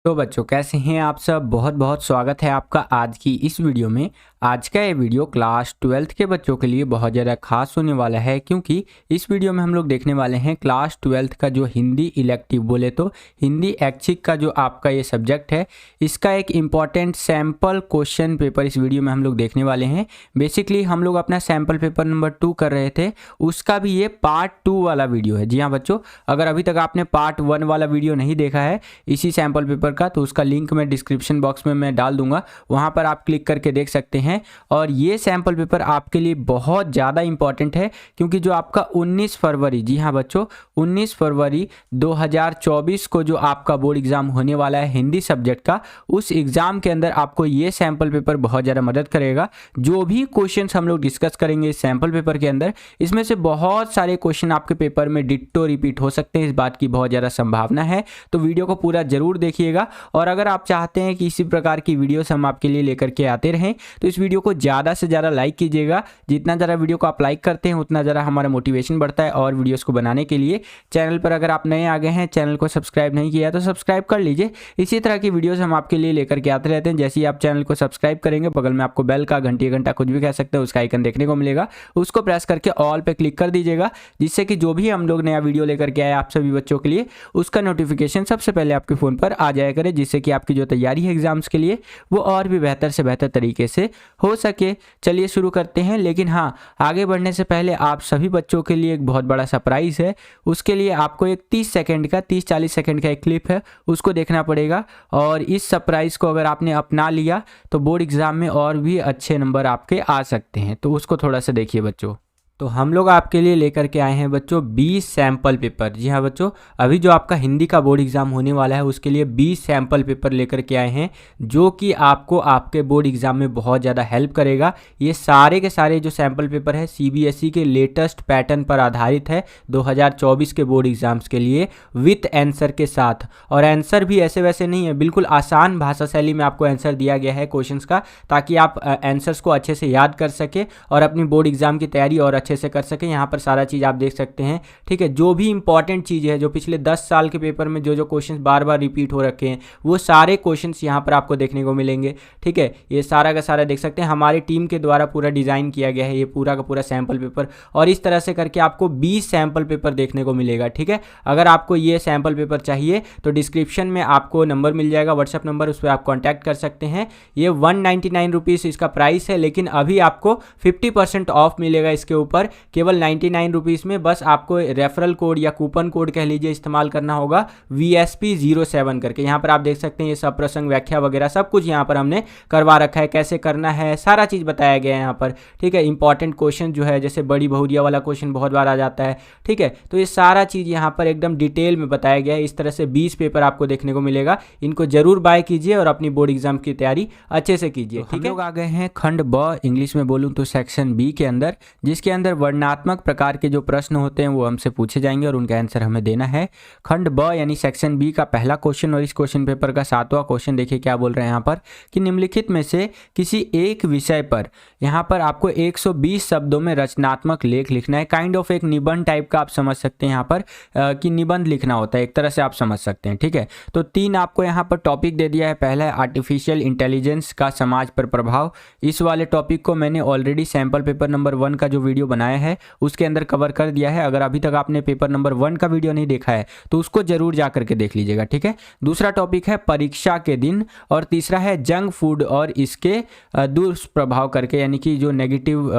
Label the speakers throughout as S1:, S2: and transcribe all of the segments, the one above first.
S1: तो बच्चों कैसे हैं आप सब। बहुत बहुत स्वागत है आपका आज की इस वीडियो में। आज का ये वीडियो क्लास 12th के बच्चों के लिए बहुत ज़्यादा खास होने वाला है, क्योंकि इस वीडियो में हम लोग देखने वाले हैं क्लास 12th का जो हिंदी इलेक्टिव बोले तो हिंदी ऐच्छिक का जो आपका ये सब्जेक्ट है, इसका एक इम्पॉर्टेंट सैम्पल क्वेश्चन पेपर इस वीडियो में हम लोग देखने वाले हैं। बेसिकली हम लोग अपना सैम्पल पेपर नंबर 2 कर रहे थे, उसका भी ये पार्ट 2 वाला वीडियो है। जी हाँ बच्चों, अगर अभी तक आपने पार्ट 1 वाला वीडियो नहीं देखा है इसी सैम्पल पेपर का, तो उसका लिंक मैं डिस्क्रिप्शन बॉक्स में मैं डाल दूंगा, वहां पर आप क्लिक करके देख सकते हैं। और ये सैम्पल पेपर आपके लिए बहुत ज़्यादा इंपॉर्टेंट है, क्योंकि जो आपका 19 फरवरी, जी हाँ बच्चों 19 फरवरी 2024 को जो आपका बोर्ड एग्जाम होने वाला है हिंदी सब्जेक्ट का, उस एग्जाम के अंदर आपको ये सैम्पल पेपर बहुत ज़्यादा मदद करेगा। जो भी क्वेश्चन हम लोग डिस्कस करेंगे इस सैम्पल पेपर के अंदर, इसमें से बहुत सारे क्वेश्चन आपके पेपर में डिट्टो रिपीट हो सकते हैं, इस बात की बहुत ज़्यादा संभावना है। तो वीडियो को पूरा जरूर देखिएगा, और अगर आप चाहते हैं कि इसी प्रकार की वीडियोस हम आपके लिए लेकर के आते रहें तो इस वीडियो को ज़्यादा से ज़्यादा लाइक कीजिएगा। जितना ज़्यादा वीडियो को आप लाइक करते हैं उतना ज़्यादा हमारा मोटिवेशन बढ़ता है और वीडियोस को बनाने के लिए। चैनल पर अगर आप नए आ गए हैं, चैनल को सब्सक्राइब नहीं किया तो सब्सक्राइब कर लीजिए। इसी तरह की वीडियोज़ हम आपके लिए लेकर के आते रहते हैं। जैसे ही आप चैनल को सब्सक्राइब करेंगे, बगल में आपको बेल का घंटा कुछ भी कह सकते हैं उसका आइकन देखने को मिलेगा, उसको प्रेस करके ऑल पे क्लिक कर दीजिएगा, जिससे कि जो भी हम लोग नया वीडियो लेकर के आए आप सभी बच्चों के लिए, उसका नोटिफिकेशन सबसे पहले आपके फ़ोन पर आ जाया करे, जिससे कि आपकी जो तैयारी है एग्जाम्स के लिए वो और भी बेहतर से बेहतर तरीके से हो सके। चलिए शुरू करते हैं। लेकिन हाँ, आगे बढ़ने से पहले आप सभी बच्चों के लिए एक बहुत बड़ा सरप्राइज़ है। उसके लिए आपको एक 30-40 सेकंड का एक क्लिप है, उसको देखना पड़ेगा। और इस सरप्राइज़ को अगर आपने अपना लिया तो बोर्ड एग्ज़ाम में और भी अच्छे नंबर आपके आ सकते हैं। तो उसको थोड़ा सा देखिए बच्चों। तो हम लोग आपके लिए लेकर के आए हैं बच्चों 20 सैम्पल पेपर। जी हाँ बच्चों, अभी जो आपका हिंदी का बोर्ड एग्ज़ाम होने वाला है उसके लिए 20 सैम्पल पेपर लेकर के आए हैं, जो कि आपको आपके बोर्ड एग्ज़ाम में बहुत ज़्यादा हेल्प करेगा। ये सारे के सारे जो सैम्पल पेपर है CBSE के लेटेस्ट पैटर्न पर आधारित है 2024 के बोर्ड एग्ज़ाम्स के लिए, विथ आंसर के साथ। और आंसर भी ऐसे वैसे नहीं है, बिल्कुल आसान भाषा शैली में आपको आंसर दिया गया है क्वेश्चंस का, ताकि आप आंसर्स को अच्छे से याद कर सके और अपनी बोर्ड एग्ज़ाम की तैयारी और अच्छे से कर सकें। यहाँ पर सारा चीज़ आप देख सकते हैं, ठीक है। जो भी इंपॉर्टेंट चीज़ है, जो पिछले 10 साल के पेपर में जो क्वेश्चंस बार बार रिपीट हो रखे हैं, वो सारे क्वेश्चंस यहाँ पर आपको देखने को मिलेंगे, ठीक है। ये सारा का सारा देख सकते हैं, हमारी टीम के द्वारा पूरा डिज़ाइन किया गया है ये पूरा का पूरा सैम्पल पेपर। और इस तरह से करके आपको 20 सैम्पल पेपर देखने को मिलेगा, ठीक है। अगर आपको ये सैम्पल पेपर चाहिए तो डिस्क्रिप्शन में आपको नंबर मिल जाएगा, व्हाट्सअप नंबर, उस पर आप कॉन्टैक्ट कर सकते हैं। ये 199 रुपीज़ इसका प्राइस है, लेकिन अभी आपको 50% ऑफ मिलेगा इसके ऊपर, केवल 99 रुपीज़ में। बस आपको रेफरल कोड या कूपन कोड कह लीजिए इस्तेमाल करना होगा, VSP07 करके। यहाँ पर आप देख सकते हैं ये सब प्रसंग व्याख्या वगैरह सब कुछ यहाँ पर हमने करवा रखा है, कैसे करना है सारा चीज़ बताया गया है यहाँ पर, ठीक है। इंपॉर्टेंट क्वेश्चन जो है, जैसे बड़ी बहुरिया वाला क्वेश्चन बहुत बार आ जाता है, ठीक है। तो ये सारा चीज़ यहाँ पर एकदम डिटेल में बताया गया है। इस तरह से 20 पेपर आपको देखने को मिलेगा, इनको जरूर बाय कीजिए और अपनी बोर्ड एग्जाम की तैयारी अच्छे से कीजिए, ठीक है। लोग आ गए हैं खंड ब, इंग्लिश में बोलूँ तो सेक्शन बी के अंदर, जिसके अंदर वर्णनात्मक प्रकार के जो प्रश्न होते हैं वो हमसे पूछे जाएंगे और उनका आंसर हमें देना है। खंड ब यानी सेक्शन बी का पहला क्वेश्चन और इस क्वेश्चन पेपर का 7वां क्वेश्चन देखिए क्या बोल रहे हैं यहाँ पर, कि निम्नलिखित में से किसी एक विषय पर यहाँ पर आपको 120 शब्दों में रचनात्मक लेख लिखना है। काइंड ऑफ एक निबंध टाइप का आप समझ सकते हैं यहाँ पर, कि निबंध लिखना होता है, एक तरह से आप समझ सकते हैं, ठीक है। तो 3 आपको यहाँ पर टॉपिक दे दिया है। पहला है आर्टिफिशियल इंटेलिजेंस का समाज पर प्रभाव। इस वाले टॉपिक को मैंने ऑलरेडी सैम्पल पेपर नंबर 1 का जो वीडियो बनाया है उसके अंदर कवर कर दिया है। अगर अभी तक आपने पेपर नंबर 1 का वीडियो नहीं देखा है तो उसको जरूर जा करके देख लीजिएगा, ठीक है। दूसरा टॉपिक है परीक्षा के दिन, और तीसरा है जंक फूड और इसके दुष्प्रभाव करके, यानी कि जो नेगेटिव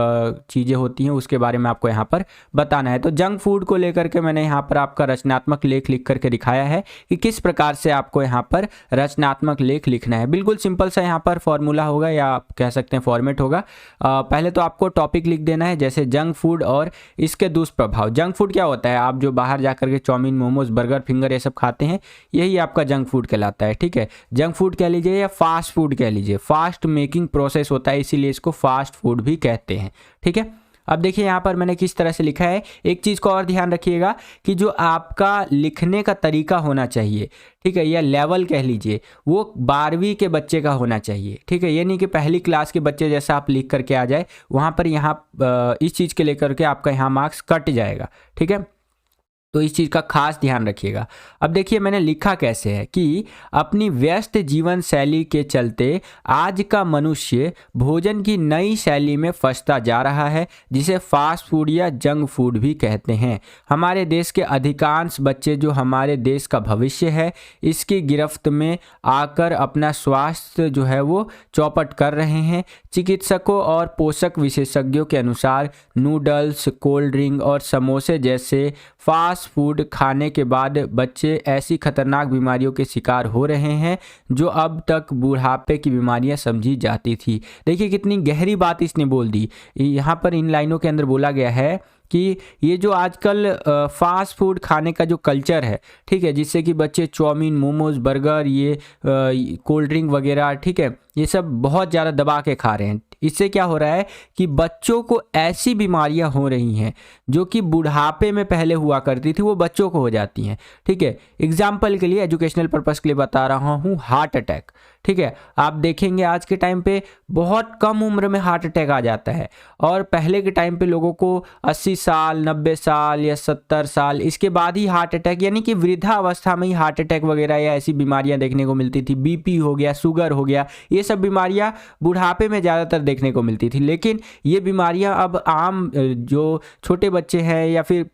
S1: चीज़ें होती हैं उसके बारे में आपको यहाँ पर बताना है। तो जंक फूड को लेकर के मैंने यहाँ पर आपका रचनात्मक लेख लिख करके दिखाया है कि किस प्रकार से आपको यहाँ पर रचनात्मक लेख लिखना है। बिल्कुल सिंपल सा यहाँ पर फॉर्मूला होगा, या आप कह सकते हैं फॉर्मेट होगा। पहले तो आपको टॉपिक लिख देना है, जैसे जंक फूड और इसके दुष्प्रभाव। जंक फूड क्या होता है, आप जो बाहर जाकर के चाउमीन, मोमोज, बर्गर, फिंगर ये सब खाते हैं, यही आपका जंक फूड कहलाता है, ठीक है। जंक फूड कह लीजिए या फास्ट फूड कह लीजिए, फास्ट मेकिंग प्रोसेस होता है, इसीलिए इसको फास्ट फूड भी कहते हैं, ठीक है। अब देखिए यहाँ पर मैंने किस तरह से लिखा है। एक चीज़ को और ध्यान रखिएगा कि जो आपका लिखने का तरीका होना चाहिए, ठीक है, या लेवल कह लीजिए, वो 12वीं के बच्चे का होना चाहिए, ठीक है। ये नहीं कि पहली क्लास के बच्चे जैसा आप लिख करके आ जाए, वहाँ पर यहाँ इस चीज़ के लेकर के आपका यहाँ मार्क्स कट जाएगा, ठीक है। तो इस चीज़ का खास ध्यान रखिएगा। अब देखिए मैंने लिखा कैसे है कि अपनी व्यस्त जीवन शैली के चलते आज का मनुष्य भोजन की नई शैली में फंसता जा रहा है, जिसे फास्ट फूड या जंक फूड भी कहते हैं। हमारे देश के अधिकांश बच्चे, जो हमारे देश का भविष्य है, इसकी गिरफ्त में आकर अपना स्वास्थ्य जो है वो चौपट कर रहे हैं। चिकित्सकों और पोषक विशेषज्ञों के अनुसार नूडल्स, कोल्ड ड्रिंक और समोसे जैसे फास्ट फूड खाने के बाद बच्चे ऐसी खतरनाक बीमारियों के शिकार हो रहे हैं जो अब तक बुढ़ापे की बीमारियां समझी जाती थी। देखिए कितनी गहरी बात इसने बोल दी। यहाँ पर इन लाइनों के अंदर बोला गया है कि ये जो आजकल फास्ट फूड खाने का जो कल्चर है, ठीक है, जिससे कि बच्चे चाउमीन, मोमोज, बर्गर, ये कोल्ड ड्रिंक वगैरह, ठीक है, ये सब बहुत ज़्यादा दबा के खा रहे हैं। इससे क्या हो रहा है कि बच्चों को ऐसी बीमारियां हो रही हैं जो कि बुढ़ापे में पहले हुआ करती थी, वो बच्चों को हो जाती हैं। ठीक है, एग्जाम्पल के लिए, एजुकेशनल पर्पस के लिए बता रहा हूँ, हार्ट अटैक। ठीक है, आप देखेंगे आज के टाइम पे बहुत कम उम्र में हार्ट अटैक आ जाता है, और पहले के टाइम पे लोगों को 80 साल, 90 साल या 70 साल इसके बाद ही हार्ट अटैक, यानी कि वृद्धावस्था में ही हार्ट अटैक वगैरह या ऐसी बीमारियां देखने को मिलती थी। बीपी हो गया, शुगर हो गया, ये सब बीमारियां बुढ़ापे में ज़्यादातर देखने को मिलती थी। लेकिन ये बीमारियां अब आम जो छोटे बच्चे हैं या फिर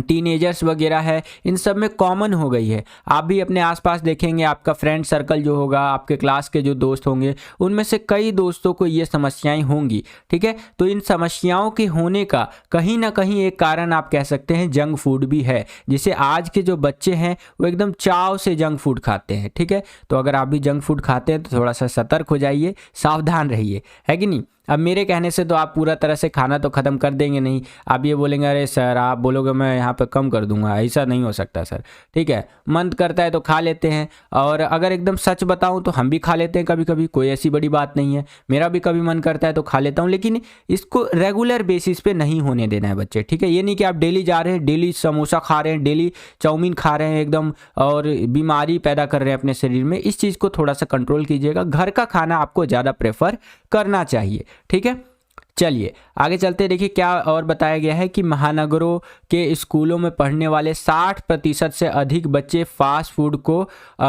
S1: टीनेजर्स वगैरह है, इन सब में कॉमन हो गई है। आप भी अपने आसपास देखेंगे, आपका फ्रेंड सर्कल जो होगा, आपके क्लास के जो दोस्त होंगे, उनमें से कई दोस्तों को ये समस्याएं होंगी। ठीक है, तो इन समस्याओं के होने का कहीं ना कहीं एक कारण आप कह सकते हैं जंक फूड भी है, जिसे आज के जो बच्चे हैं वो एकदम चाव से जंक फूड खाते हैं। ठीक है, तो अगर आप भी जंक फूड खाते हैं तो थोड़ा सा सतर्क हो जाइए, सावधान रहिए, है कि नहीं। अब मेरे कहने से तो आप पूरा तरह से खाना तो ख़त्म कर देंगे नहीं। आप ये बोलेंगे अरे सर, आप बोलोगे मैं यहाँ पे कम कर दूंगा, ऐसा नहीं हो सकता सर। ठीक है, मन करता है तो खा लेते हैं, और अगर एकदम सच बताऊं तो हम भी खा लेते हैं कभी कभी, कोई ऐसी बड़ी बात नहीं है। मेरा भी कभी मन करता है तो खा लेता हूँ, लेकिन इसको रेगुलर बेसिस पे नहीं होने देना है बच्चे। ठीक है, ये नहीं कि आप डेली जा रहे हैं, डेली समोसा खा रहे हैं, डेली चाउमीन खा रहे हैं एकदम, और बीमारी पैदा कर रहे हैं अपने शरीर में। इस चीज़ को थोड़ा सा कंट्रोल कीजिएगा। घर का खाना आपको ज़्यादा प्रेफर करना चाहिए। ठीक है, चलिए आगे चलते। देखिए क्या और बताया गया है कि महानगरों के स्कूलों में पढ़ने वाले 60% से अधिक बच्चे फास्ट फूड को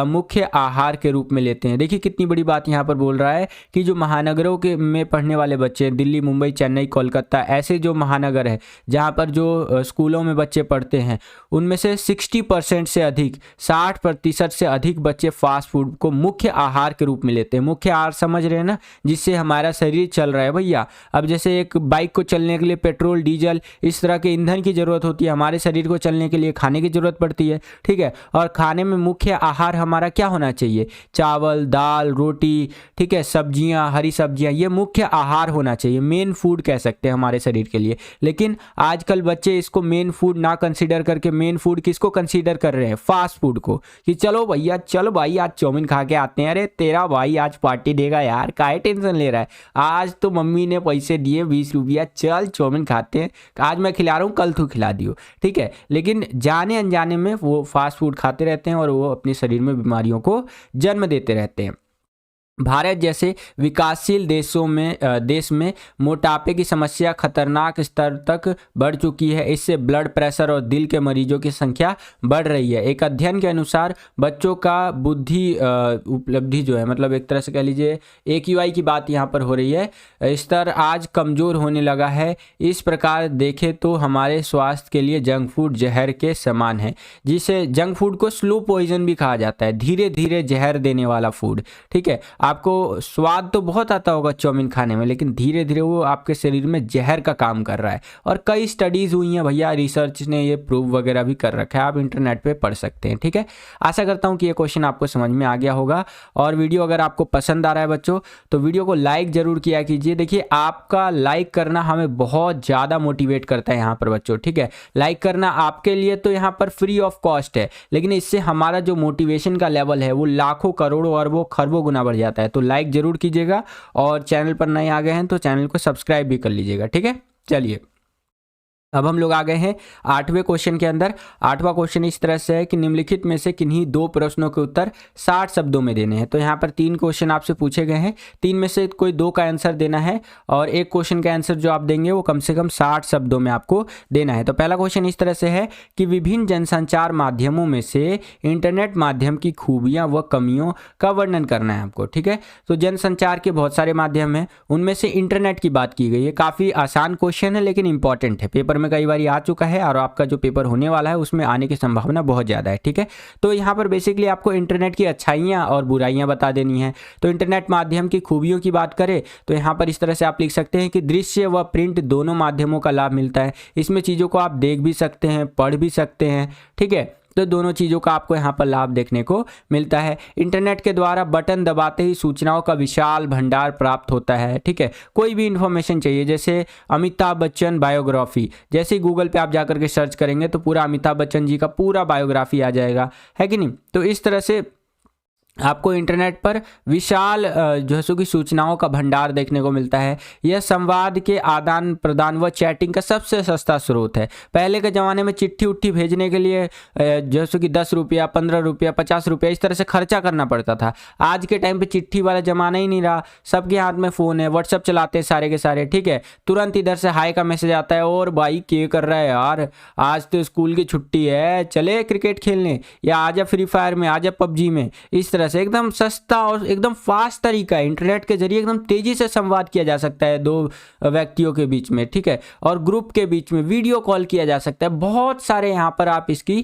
S1: मुख्य आहार के रूप में लेते हैं। देखिए कितनी बड़ी बात यहाँ पर बोल रहा है कि जो महानगरों के में पढ़ने वाले बच्चे, दिल्ली, मुंबई, चेन्नई, कोलकाता, ऐसे जो महानगर है जहाँ पर जो स्कूलों में बच्चे पढ़ते हैं, उनमें से 60% से अधिक, 60% से अधिक बच्चे फास्ट फूड को मुख्य आहार के रूप में लेते हैं। मुख्य आहार समझ रहे हैं ना, जिससे हमारा शरीर चल रहा है भैया। अब जैसे एक बाइक को चलने के लिए पेट्रोल, डीजल, इस तरह के ईंधन की जरूरत होती है, हमारे शरीर को चलने के लिए खाने की जरूरत पड़ती है। ठीक है, और खाने में मुख्य आहार हमारा क्या होना चाहिए? चावल, दाल, रोटी, ठीक है, सब्जियां, हरी सब्जियां, ये मुख्य आहार होना चाहिए, मेन फूड कह सकते हैं हमारे शरीर के लिए। लेकिन आजकल बच्चे इसको मेन फूड ना कंसीडर करके मेन फूड किसको कंसीडर कर रहे हैं? फास्ट फूड को। कि चलो भैया, चलो भाई आज चाउमीन खा के आते हैं, अरे तेरा भाई आज पार्टी देगा यार, काहे टेंशन ले रहा है, आज तो मम्मी ने पैसे दिए 20 रुपया, चल चाउमीन खाते हैं, आज मैं खिला रहा हूँ कल तू खिला दियो। ठीक है, लेकिन जाने अनजाने में वो फास्ट फूड खाते रहते हैं और वो अपने शरीर में बीमारियों को जन्म देते रहते हैं। भारत जैसे विकासशील देश में मोटापे की समस्या खतरनाक स्तर तक बढ़ चुकी है। इससे ब्लड प्रेशर और दिल के मरीजों की संख्या बढ़ रही है। एक अध्ययन के अनुसार बच्चों का बुद्धि उपलब्धि जो है, मतलब एक तरह से कह लीजिए AQI की बात यहाँ पर हो रही है, स्तर आज कमज़ोर होने लगा है। इस प्रकार देखें तो हमारे स्वास्थ्य के लिए जंक फूड जहर के समान है, जिसे जंक फूड को स्लो पॉइजन भी कहा जाता है, धीरे धीरे जहर देने वाला फूड। ठीक है, आपको स्वाद तो बहुत आता होगा चाउमीन खाने में, लेकिन धीरे धीरे वो आपके शरीर में जहर का काम कर रहा है। और कई स्टडीज़ हुई हैं भैया, रिसर्च ने ये प्रूव वगैरह भी कर रखा है, आप इंटरनेट पे पढ़ सकते हैं। ठीक है, आशा करता हूँ कि ये क्वेश्चन आपको समझ में आ गया होगा। और वीडियो अगर आपको पसंद आ रहा है बच्चों, तो वीडियो को लाइक ज़रूर किया कीजिए। देखिए आपका लाइक करना हमें बहुत ज़्यादा मोटिवेट करता है यहाँ पर बच्चों। ठीक है, लाइक करना आपके लिए तो यहाँ पर फ्री ऑफ कॉस्ट है, लेकिन इससे हमारा जो मोटिवेशन का लेवल है वो लाखों, करोड़ों, अरबों, खरबों गुना बढ़ जाता है। तो लाइक जरूर कीजिएगा, और चैनल पर नए आ गए हैं तो चैनल को सब्सक्राइब भी कर लीजिएगा। ठीक है, चलिए अब हम लोग आ गए हैं 8वें क्वेश्चन के अंदर। 8वां क्वेश्चन इस तरह से है कि निम्नलिखित में से किन्हीं 2 प्रश्नों के उत्तर 60 शब्दों में देने हैं। तो यहाँ पर 3 क्वेश्चन आपसे पूछे गए हैं, 3 में से कोई 2 का आंसर देना है और एक क्वेश्चन का आंसर जो आप देंगे वो कम से कम 60 शब्दों में आपको देना है। तो पहला क्वेश्चन इस तरह से है कि विभिन्न जनसंचार माध्यमों में से इंटरनेट माध्यम की खूबियाँ व कमियों का वर्णन करना है आपको। ठीक है, तो जनसंचार के बहुत सारे माध्यम हैं, उनमें से इंटरनेट की बात की गई है। काफ़ी आसान क्वेश्चन है लेकिन इंपॉर्टेंट है, पेपर में कई बार आ चुका है और आपका जो पेपर होने वाला है उसमें आने की संभावना बहुत ज़्यादा है। ठीक है, तो यहाँ पर बेसिकली आपको इंटरनेट की अच्छाइयाँ और बुराइयाँ बता देनी है। तो इंटरनेट माध्यम की खूबियों की बात करें तो यहाँ पर इस तरह से आप लिख सकते हैं कि दृश्य व प्रिंट दोनों माध्यमों का लाभ मिलता है। इसमें चीज़ों को आप देख भी सकते हैं, पढ़ भी सकते हैं। ठीक है, तो दोनों चीज़ों का आपको यहाँ पर लाभ देखने को मिलता है। इंटरनेट के द्वारा बटन दबाते ही सूचनाओं का विशाल भंडार प्राप्त होता है। ठीक है, कोई भी इन्फॉर्मेशन चाहिए, जैसे अमिताभ बच्चन बायोग्राफी, जैसे गूगल पे आप जाकर के सर्च करेंगे तो पूरा अमिताभ बच्चन जी का पूरा बायोग्राफी आ जाएगा, है कि नहीं। तो इस तरह से आपको इंटरनेट पर विशाल जो है सो कि सूचनाओं का भंडार देखने को मिलता है। यह संवाद के आदान प्रदान व चैटिंग का सबसे सस्ता स्रोत है। पहले के ज़माने में चिट्ठी उट्ठी भेजने के लिए जो सो कि 10 रुपया, 15 रुपया, 50 रुपया इस तरह से खर्चा करना पड़ता था। आज के टाइम पे चिट्ठी वाला ज़माना ही नहीं रहा, सबके हाथ में फ़ोन है, व्हाट्सअप चलाते हैं सारे के सारे। ठीक है, तुरंत इधर से हाय का मैसेज आता है, और भाई क्या कर रहा है यार, आज तो स्कूल की छुट्टी है, चले क्रिकेट खेलने, या आजा फ्री फायर में, आजा पबजी में। इस तरह से एकदम सस्ता और एकदम फास्ट तरीका है, इंटरनेट के जरिए एकदम तेजी से संवाद किया जा सकता है 2 व्यक्तियों के बीच में। ठीक है, और ग्रुप के बीच में वीडियो कॉल किया जा सकता है। बहुत सारे यहाँ पर आप इसकी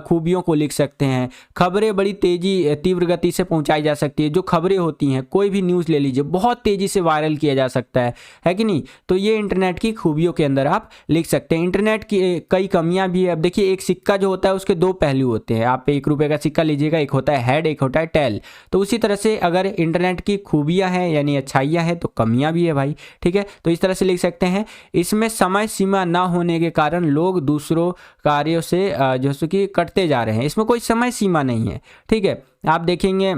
S1: खूबियों को लिख सकते हैं। खबरें बड़ी तेजी तीव्र गति से पहुंचाई जा सकती है। जो खबरें होती हैं, कोई भी न्यूज़ ले लीजिए, बहुत तेजी से वायरल किया जा सकता है कि नहीं। तो ये इंटरनेट की खूबियों के अंदर आप लिख सकते हैं। इंटरनेट की कई कमियां भी है। अब देखिए, एक सिक्का जो होता है उसके 2 पहलू होते हैं। आप 1 रुपये का सिक्का लीजिएगा, एक होता है हेड, एक होता है टेल। तो उसी तरह से अगर इंटरनेट की खूबियां हैं यानी अच्छाइयां हैं तो कमियां भी है भाई। ठीक है, तो इस तरह से लिख सकते हैं। इसमें समय सीमा ना होने के कारण लोग दूसरों कार्यों से जैसे कि कटते जा रहे हैं। इसमें कोई समय सीमा नहीं है। ठीक है, आप देखेंगे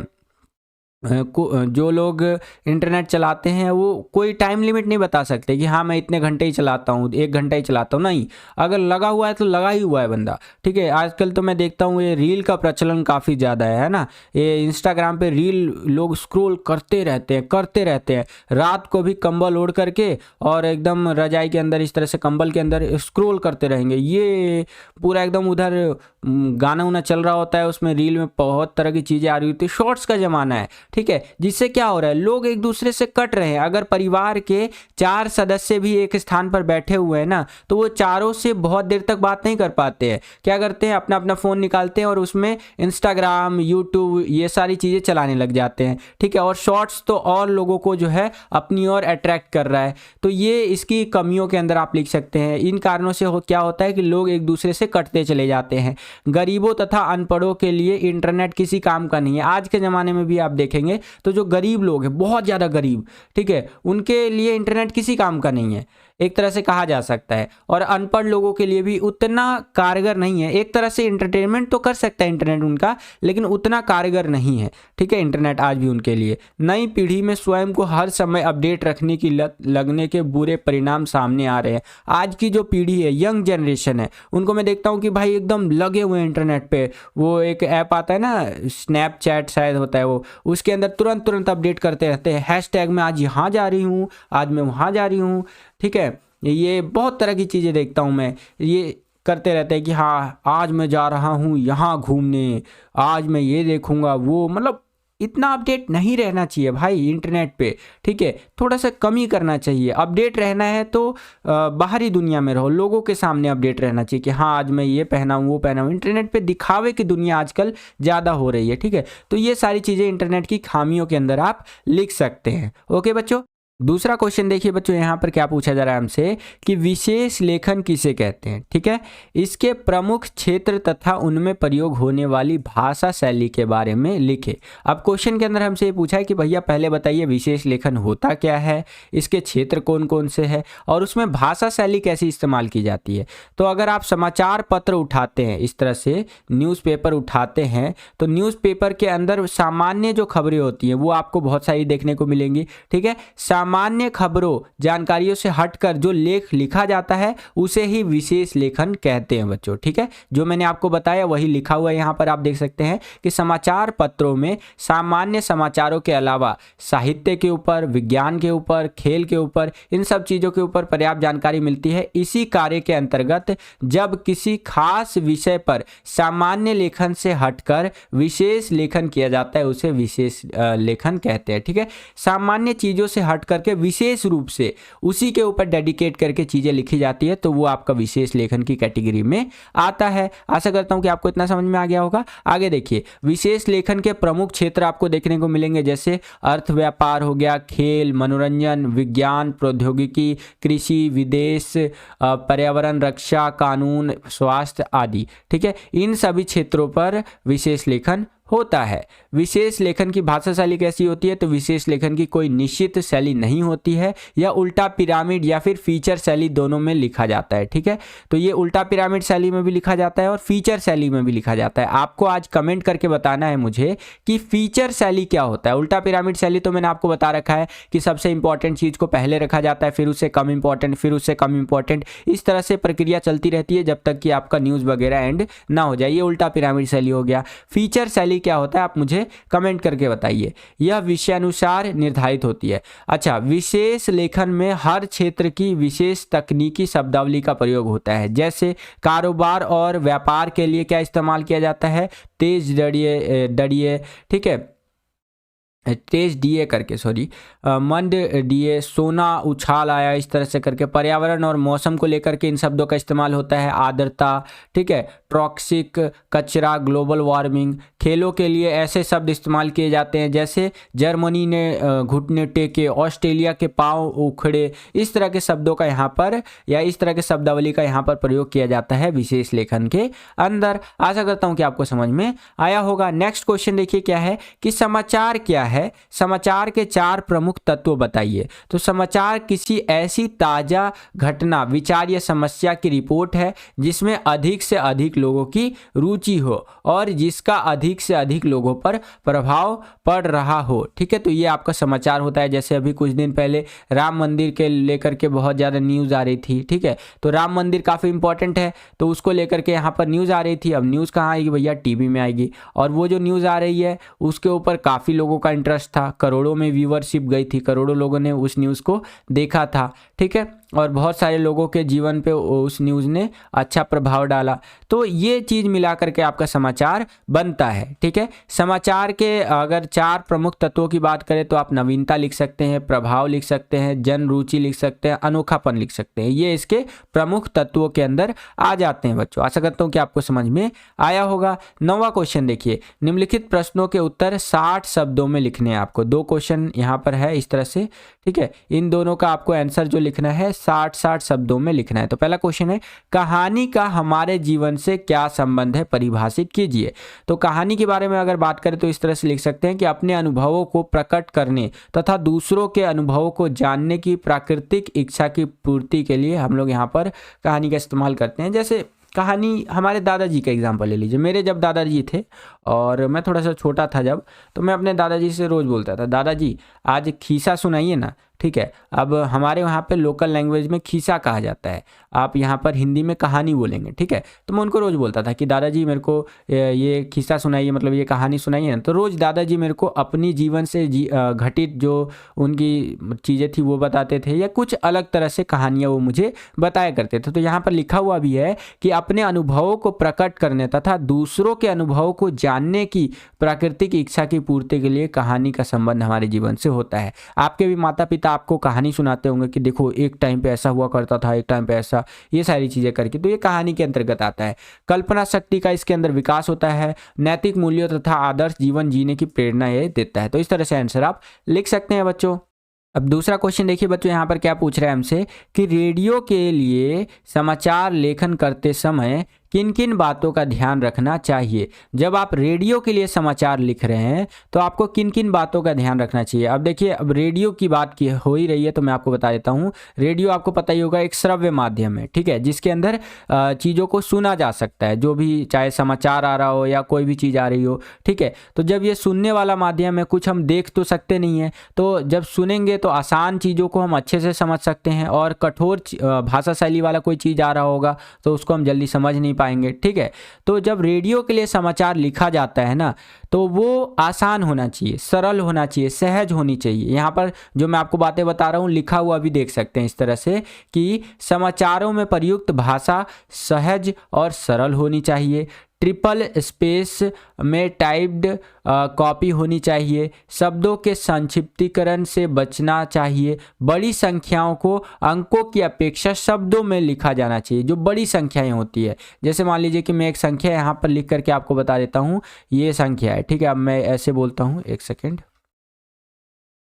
S1: जो लोग इंटरनेट चलाते हैं वो कोई टाइम लिमिट नहीं बता सकते कि हाँ मैं इतने घंटे ही चलाता हूँ, 1 घंटा ही चलाता हूँ। नहीं, अगर लगा हुआ है तो लगा ही हुआ है बंदा। ठीक है, आजकल तो मैं देखता हूँ ये रील का प्रचलन काफ़ी ज़्यादा है ना। ये इंस्टाग्राम पे रील लोग स्क्रॉल करते रहते हैं रात को भी कंबल ओढ़ करके और एकदम रजाई के अंदर इस तरह से कंबल के अंदर स्क्रॉल करते रहेंगे। ये पूरा एकदम उधर गाना उना चल रहा होता है, उसमें रील में बहुत तरह की चीज़ें आ रही होती है। शॉर्ट्स का ज़माना है। ठीक है, जिससे क्या हो रहा है, लोग एक दूसरे से कट रहे हैं। अगर परिवार के 4 सदस्य भी एक स्थान पर बैठे हुए हैं ना, तो वो चारों से बहुत देर तक बात नहीं कर पाते हैं। क्या करते हैं, अपना अपना फ़ोन निकालते हैं और उसमें इंस्टाग्राम, यूट्यूब ये सारी चीज़ें चलाने लग जाते हैं। ठीक है, और शॉर्ट्स तो और लोगों को जो है अपनी ओर अट्रैक्ट कर रहा है। तो ये इसकी कमियों के अंदर आप लिख सकते हैं। इन कारणों से क्या होता है कि लोग एक दूसरे से कटते चले जाते हैं। गरीबों तथा अनपढ़ों के लिए इंटरनेट किसी काम का नहीं है। आज के ज़माने में भी आप देखेंगे तो जो गरीब लोग हैं, बहुत ज़्यादा गरीब, ठीक है, उनके लिए इंटरनेट किसी काम का नहीं है, एक तरह से कहा जा सकता है। और अनपढ़ लोगों के लिए भी उतना कारगर नहीं है। एक तरह से एंटरटेनमेंट तो कर सकता है इंटरनेट उनका, लेकिन उतना कारगर नहीं है। ठीक है, इंटरनेट आज भी उनके लिए। नई पीढ़ी में स्वयं को हर समय अपडेट रखने की लत लगने के बुरे परिणाम सामने आ रहे हैं। आज की जो पीढ़ी है, यंग जनरेशन है, उनको मैं देखता हूँ कि भाई एकदम लगे हुए हैं इंटरनेट पे। वो एक ऐप आता है ना, स्नैपचैट शायद होता है वो, उसके अंदर तुरंत अपडेट करते रहते हैं। हैशटैग में आज यहाँ जा रही हूँ, आज मैं वहाँ जा रही हूँ। ठीक है, ये बहुत तरह की चीज़ें देखता हूँ मैं, ये करते रहते हैं कि हाँ आज मैं जा रहा हूँ यहाँ घूमने, आज मैं ये देखूँगा वो। मतलब इतना अपडेट नहीं रहना चाहिए भाई इंटरनेट पे। ठीक है, थोड़ा सा कमी करना चाहिए। अपडेट रहना है तो बाहरी दुनिया में रहो, लोगों के सामने अपडेट रहना चाहिए कि हाँ आज मैं ये पहना हूँ वो पहना हूँ। इंटरनेट पे दिखावे की दुनिया आजकल ज़्यादा हो रही है। ठीक है, तो ये सारी चीज़ें इंटरनेट की खामियों के अंदर आप लिख सकते हैं। ओके बच्चों, दूसरा क्वेश्चन देखिए बच्चों, यहाँ पर क्या पूछा जा रहा है हमसे कि विशेष लेखन किसे कहते हैं। ठीक है, इसके प्रमुख क्षेत्र तथा उनमें प्रयोग होने वाली भाषा शैली के बारे में लिखे। अब क्वेश्चन के अंदर हमसे ये पूछा है कि भैया पहले बताइए विशेष लेखन होता क्या है, इसके क्षेत्र कौन कौन से हैं और उसमें भाषा शैली कैसे इस्तेमाल की जाती है। तो अगर आप समाचार पत्र उठाते हैं, इस तरह से न्यूज़पेपर उठाते हैं, तो न्यूज़पेपर के अंदर सामान्य जो खबरें होती हैं वो आपको बहुत सारी देखने को मिलेंगी। ठीक है, सामान्य खबरों जानकारियों से हटकर जो लेख लिखा जाता है उसे ही विशेष लेखन कहते हैं बच्चों। ठीक है, जो मैंने आपको बताया वही लिखा हुआ है यहाँ पर। आप देख सकते हैं कि समाचार पत्रों में सामान्य समाचारों के अलावा साहित्य के ऊपर, विज्ञान के ऊपर, खेल के ऊपर, इन सब चीज़ों के ऊपर पर्याप्त जानकारी मिलती है। इसी कार्य के अंतर्गत जब किसी खास विषय पर सामान्य लेखन से हटकर विशेष लेखन किया जाता है उसे विशेष लेखन कहते हैं। ठीक है, सामान्य चीज़ों से हट करके विशेष रूप से उसी के ऊपर डेडिकेट करके चीज़ें लिखी जाती है तो वो आपका विशेष लेखन की कैटेगरी में आता है। आशा करता हूँ कि आपको इतना समझ में आ गया होगा। आगे देखिए, विशेष लेखन के प्रमुख क्षेत्र आपको देखने को मिलेंगे, जैसे अर्थ व्यापार हो गया, खेल, मनोरंजन, विज्ञान, प्रौद्योगिकी, कृषि, विदेश, पर्यावरण, रक्षा, कानून, स्वास्थ्य आदि। ठीक है, इन सभी क्षेत्रों पर विशेष लेखन होता है। विशेष लेखन की भाषा शैली कैसी होती है? तो विशेष लेखन की कोई निश्चित शैली नहीं होती है, या उल्टा पिरामिड या फिर फीचर शैली दोनों में लिखा जाता है। ठीक है, तो ये उल्टा पिरामिड शैली में भी लिखा जाता है और फीचर शैली में भी लिखा जाता है। आपको आज कमेंट करके बताना है मुझे कि फीचर शैली क्या होता है। उल्टा पिरामिड शैली तो मैंने आपको बता रखा है कि सबसे इंपॉर्टेंट चीज़ को पहले रखा जाता है, फिर उससे कम इंपॉर्टेंट, फिर उससे कम इंपॉर्टेंट, इस तरह से प्रक्रिया चलती रहती है जब तक कि आपका न्यूज़ वगैरह एंड ना हो जाए। ये उल्टा पिरामिड शैली हो गया। फीचर शैली क्या होता है आप मुझे कमेंट करके बताइए। यह विषयानुसार निर्धारित होती है। अच्छा, विशेष लेखन में हर क्षेत्र की विशेष तकनीकी शब्दावली का प्रयोग होता है। जैसे कारोबार और व्यापार के लिए क्या इस्तेमाल किया जाता है? तेज डरिए, ठीक है, तेज डीए करके, सॉरी, मंद डीए, सोना उछाल आया, इस तरह से करके। पर्यावरण और मौसम को लेकर के इन शब्दों का इस्तेमाल होता है। आर्द्रता, ठीक है, टॉक्सिक, कचरा, ग्लोबल वार्मिंग। खेलों के लिए ऐसे शब्द इस्तेमाल किए जाते हैं जैसे जर्मनी ने घुटने टेके, ऑस्ट्रेलिया के पांव उखड़े। इस तरह के शब्दों का यहाँ पर, या इस तरह के शब्दावली का यहाँ पर प्रयोग किया जाता है विशेष लेखन के अंदर। आशा करता हूँ कि आपको समझ में आया होगा। नेक्स्ट क्वेश्चन देखिए क्या है कि समाचार क्या है? समाचार के 4 प्रमुख तत्व बताइए। तो समाचार किसी ऐसी ताजा घटना, विचार या समस्या की रिपोर्ट है जिसमें अधिक से अधिक लोगों की रुचि हो और जिसका अधिक से अधिक लोगों पर प्रभाव पड़ रहा हो। ठीक है, तो ये आपका समाचार होता है। जैसे अभी कुछ दिन पहले राम मंदिर के लेकर के बहुत ज़्यादा न्यूज़ आ रही थी। ठीक है, तो राम मंदिर काफ़ी इंपॉर्टेंट है तो उसको लेकर के यहाँ पर न्यूज़ आ रही थी। अब न्यूज़ कहाँ आएगी भैया? टीवी में आएगी। और वो जो न्यूज़ आ रही है उसके ऊपर काफ़ी लोगों का इंटरेस्ट था, करोड़ों में व्यूअरशिप गई थी, करोड़ों लोगों ने उस न्यूज़ को देखा था। ठीक है, और बहुत सारे लोगों के जीवन पे उस न्यूज़ ने अच्छा प्रभाव डाला। तो ये चीज़ मिला करके आपका समाचार बनता है। ठीक है, समाचार के अगर 4 प्रमुख तत्वों की बात करें तो आप नवीनता लिख सकते हैं, प्रभाव लिख सकते हैं, जन रुचि लिख सकते हैं, अनोखापन लिख सकते हैं। ये इसके प्रमुख तत्वों के अंदर आ जाते हैं बच्चों। आशा करता हूँ कि आपको समझ में आया होगा। 9वां क्वेश्चन देखिए, निम्नलिखित प्रश्नों के उत्तर 60 शब्दों में लिखने हैं आपको। 2 क्वेश्चन यहाँ पर है इस तरह से। ठीक है, इन दोनों का आपको आंसर जो लिखना है 60 शब्दों में लिखना है। तो पहला क्वेश्चन है, कहानी का हमारे जीवन से क्या संबंध है? परिभाषित कीजिए। तो कहानी के बारे में अगर बात करें तो इस तरह से लिख सकते हैं कि अपने अनुभवों को प्रकट करने तथा दूसरों के अनुभवों को जानने की प्राकृतिक इच्छा की पूर्ति के लिए हम लोग यहाँ पर कहानी का इस्तेमाल करते हैं। जैसे कहानी, हमारे दादाजी का एग्जाम्पल ले लीजिए। मेरे जब दादाजी थे और मैं थोड़ा सा छोटा था जब, तो मैं अपने दादाजी से रोज़ बोलता था, दादाजी आज खीसा सुनाइए ना। ठीक है, अब हमारे वहाँ पे लोकल लैंग्वेज में खीसा कहा जाता है, आप यहाँ पर हिंदी में कहानी बोलेंगे। ठीक है, तो मैं उनको रोज़ बोलता था कि दादाजी मेरे को ये खीसा सुनाइए, मतलब ये कहानी सुनाइए ना। तो रोज़ दादाजी मेरे को अपनी जीवन से घटित जो उनकी चीज़ें थी वो बताते थे, या कुछ अलग तरह से कहानियाँ वो मुझे बताया करते थे। तो यहाँ पर लिखा हुआ भी है कि अपने अनुभवों को प्रकट करने तथा दूसरों के अनुभवों को जानने की प्राकृतिक इच्छा की पूर्ति के लिए कहानी का संबंध हमारे जीवन से होता है। आपके भी माता पिता आपको कहानी सुनाते होंगे कि देखो एक टाइम पे ऐसा हुआ करता था, एक टाइम पे ऐसा, ये सारी चीज़ें करके, तो ये कहानी के अंतर्गत आता है। कल्पना शक्ति का इसके अंदर विकास होता है। नैतिक मूल्यों तथा आदर्श जीवन जीने की प्रेरणा ये देता है। तो इस तरह से आंसर आप लिख सकते हैं बच्चों। अब दूसरा क्वेश्चन देखिए बच्चों, यहाँ पर क्या पूछ रहा है हमसे कि रेडियो के लिए समाचार लेखन करते समय किन किन बातों का ध्यान रखना चाहिए। जब आप रेडियो के लिए समाचार लिख रहे हैं तो आपको किन किन बातों का ध्यान रखना चाहिए। अब देखिए, अब रेडियो की बात की हो ही रही है तो मैं आपको बता देता हूँ। रेडियो आपको पता ही होगा एक श्रव्य माध्यम है, ठीक है, जिसके अंदर चीज़ों को सुना जा सकता है, जो भी चाहे समाचार आ रहा हो या कोई भी चीज़ आ रही हो, ठीक है। तो जब ये सुनने वाला माध्यम है, कुछ हम देख तो सकते नहीं हैं, तो जब सुनेंगे तो आसान चीज़ों को हम अच्छे से समझ सकते हैं, और कठोर भाषा शैली वाला कोई चीज़ आ रहा होगा तो उसको हम जल्दी समझ नहीं पाएंगे, ठीक है। तो जब रेडियो के लिए समाचार लिखा जाता है ना, तो वो आसान होना चाहिए, सरल होना चाहिए, सहज होनी चाहिए। यहाँ पर जो मैं आपको बातें बता रहा हूँ लिखा हुआ भी देख सकते हैं इस तरह से कि समाचारों में प्रयुक्त भाषा सहज और सरल होनी चाहिए, ट्रिपल स्पेस में टाइप्ड कॉपी होनी चाहिए, शब्दों के संक्षिप्तीकरण से बचना चाहिए, बड़ी संख्याओं को अंकों की अपेक्षा शब्दों में लिखा जाना चाहिए। जो बड़ी संख्याएं होती है, जैसे मान लीजिए कि मैं एक संख्या यहाँ पर लिख करके आपको बता देता हूँ, ये संख्या है, ठीक है। अब मैं ऐसे बोलता हूँ, एक सेकेंड,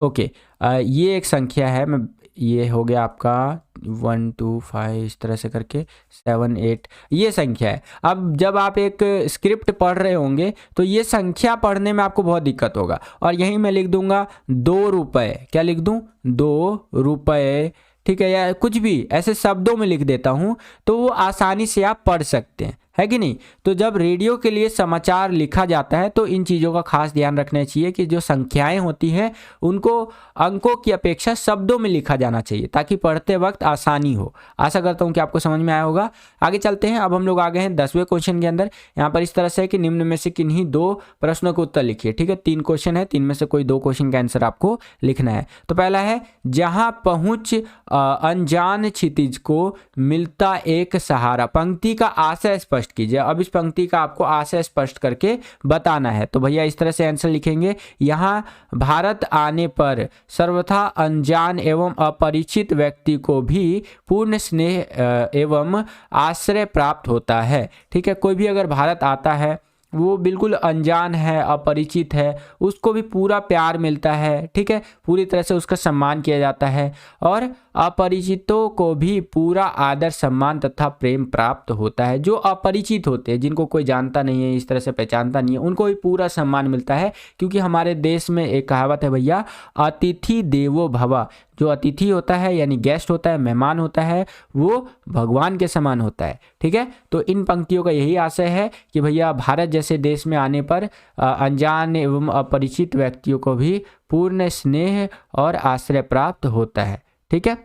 S1: ओके, ये एक संख्या है, मैं ये हो गया आपका 1 2 5 इस तरह से करके 7 8, ये संख्या है। अब जब आप एक स्क्रिप्ट पढ़ रहे होंगे तो ये संख्या पढ़ने में आपको बहुत दिक्कत होगा, और यहीं मैं लिख दूंगा 2 रुपये, क्या लिख दूं, 2 रुपये, ठीक है, या कुछ भी ऐसे शब्दों में लिख देता हूँ तो वो आसानी से आप पढ़ सकते हैं, है कि नहीं। तो जब रेडियो के लिए समाचार लिखा जाता है तो इन चीज़ों का खास ध्यान रखना चाहिए कि जो संख्याएं होती हैं उनको अंकों की अपेक्षा शब्दों में लिखा जाना चाहिए, ताकि पढ़ते वक्त आसानी हो। आशा करता हूं कि आपको समझ में आया होगा। आगे चलते हैं। अब हम लोग आ गए हैं 10वें क्वेश्चन के अंदर। यहाँ पर इस तरह से है कि निम्न में से किन्हीं 2 प्रश्नों के उत्तर लिखिए, ठीक है। 3 क्वेश्चन है, 3 में से कोई 2 क्वेश्चन का आंसर आपको लिखना है। तो पहला है, जहां पहुंच अनजान क्षितिज को मिलता एक सहारा। पंक्ति का आशय स्पष्ट कीजिए। अब इस पंक्ति का आपको आशय स्पष्ट करके बताना है। तो भैया इस तरह से आंसर लिखेंगे, यहाँ भारत आने पर सर्वथा अनजान एवं अपरिचित व्यक्ति को भी पूर्ण स्नेह एवं आश्रय प्राप्त होता है, ठीक है। कोई भी अगर भारत आता है, वो बिल्कुल अनजान है, अपरिचित है, उसको भी पूरा प्यार मिलता है, ठीक है, पूरी तरह से उसका सम्मान किया जाता है, और अपरिचितों को भी पूरा आदर सम्मान तथा प्रेम प्राप्त होता है। जो अपरिचित होते हैं, जिनको कोई जानता नहीं है, इस तरह से पहचानता नहीं है, उनको भी पूरा सम्मान मिलता है, क्योंकि हमारे देश में एक कहावत है भैया, अतिथि देवो भव। जो अतिथि होता है यानी गेस्ट होता है, मेहमान होता है, वो भगवान के समान होता है, ठीक है। तो इन पंक्तियों का यही आशय है कि भैया भारत जैसे देश में आने पर अनजान एवं अपरिचित व्यक्तियों को भी पूर्ण स्नेह और आश्रय प्राप्त होता है, ठीक है,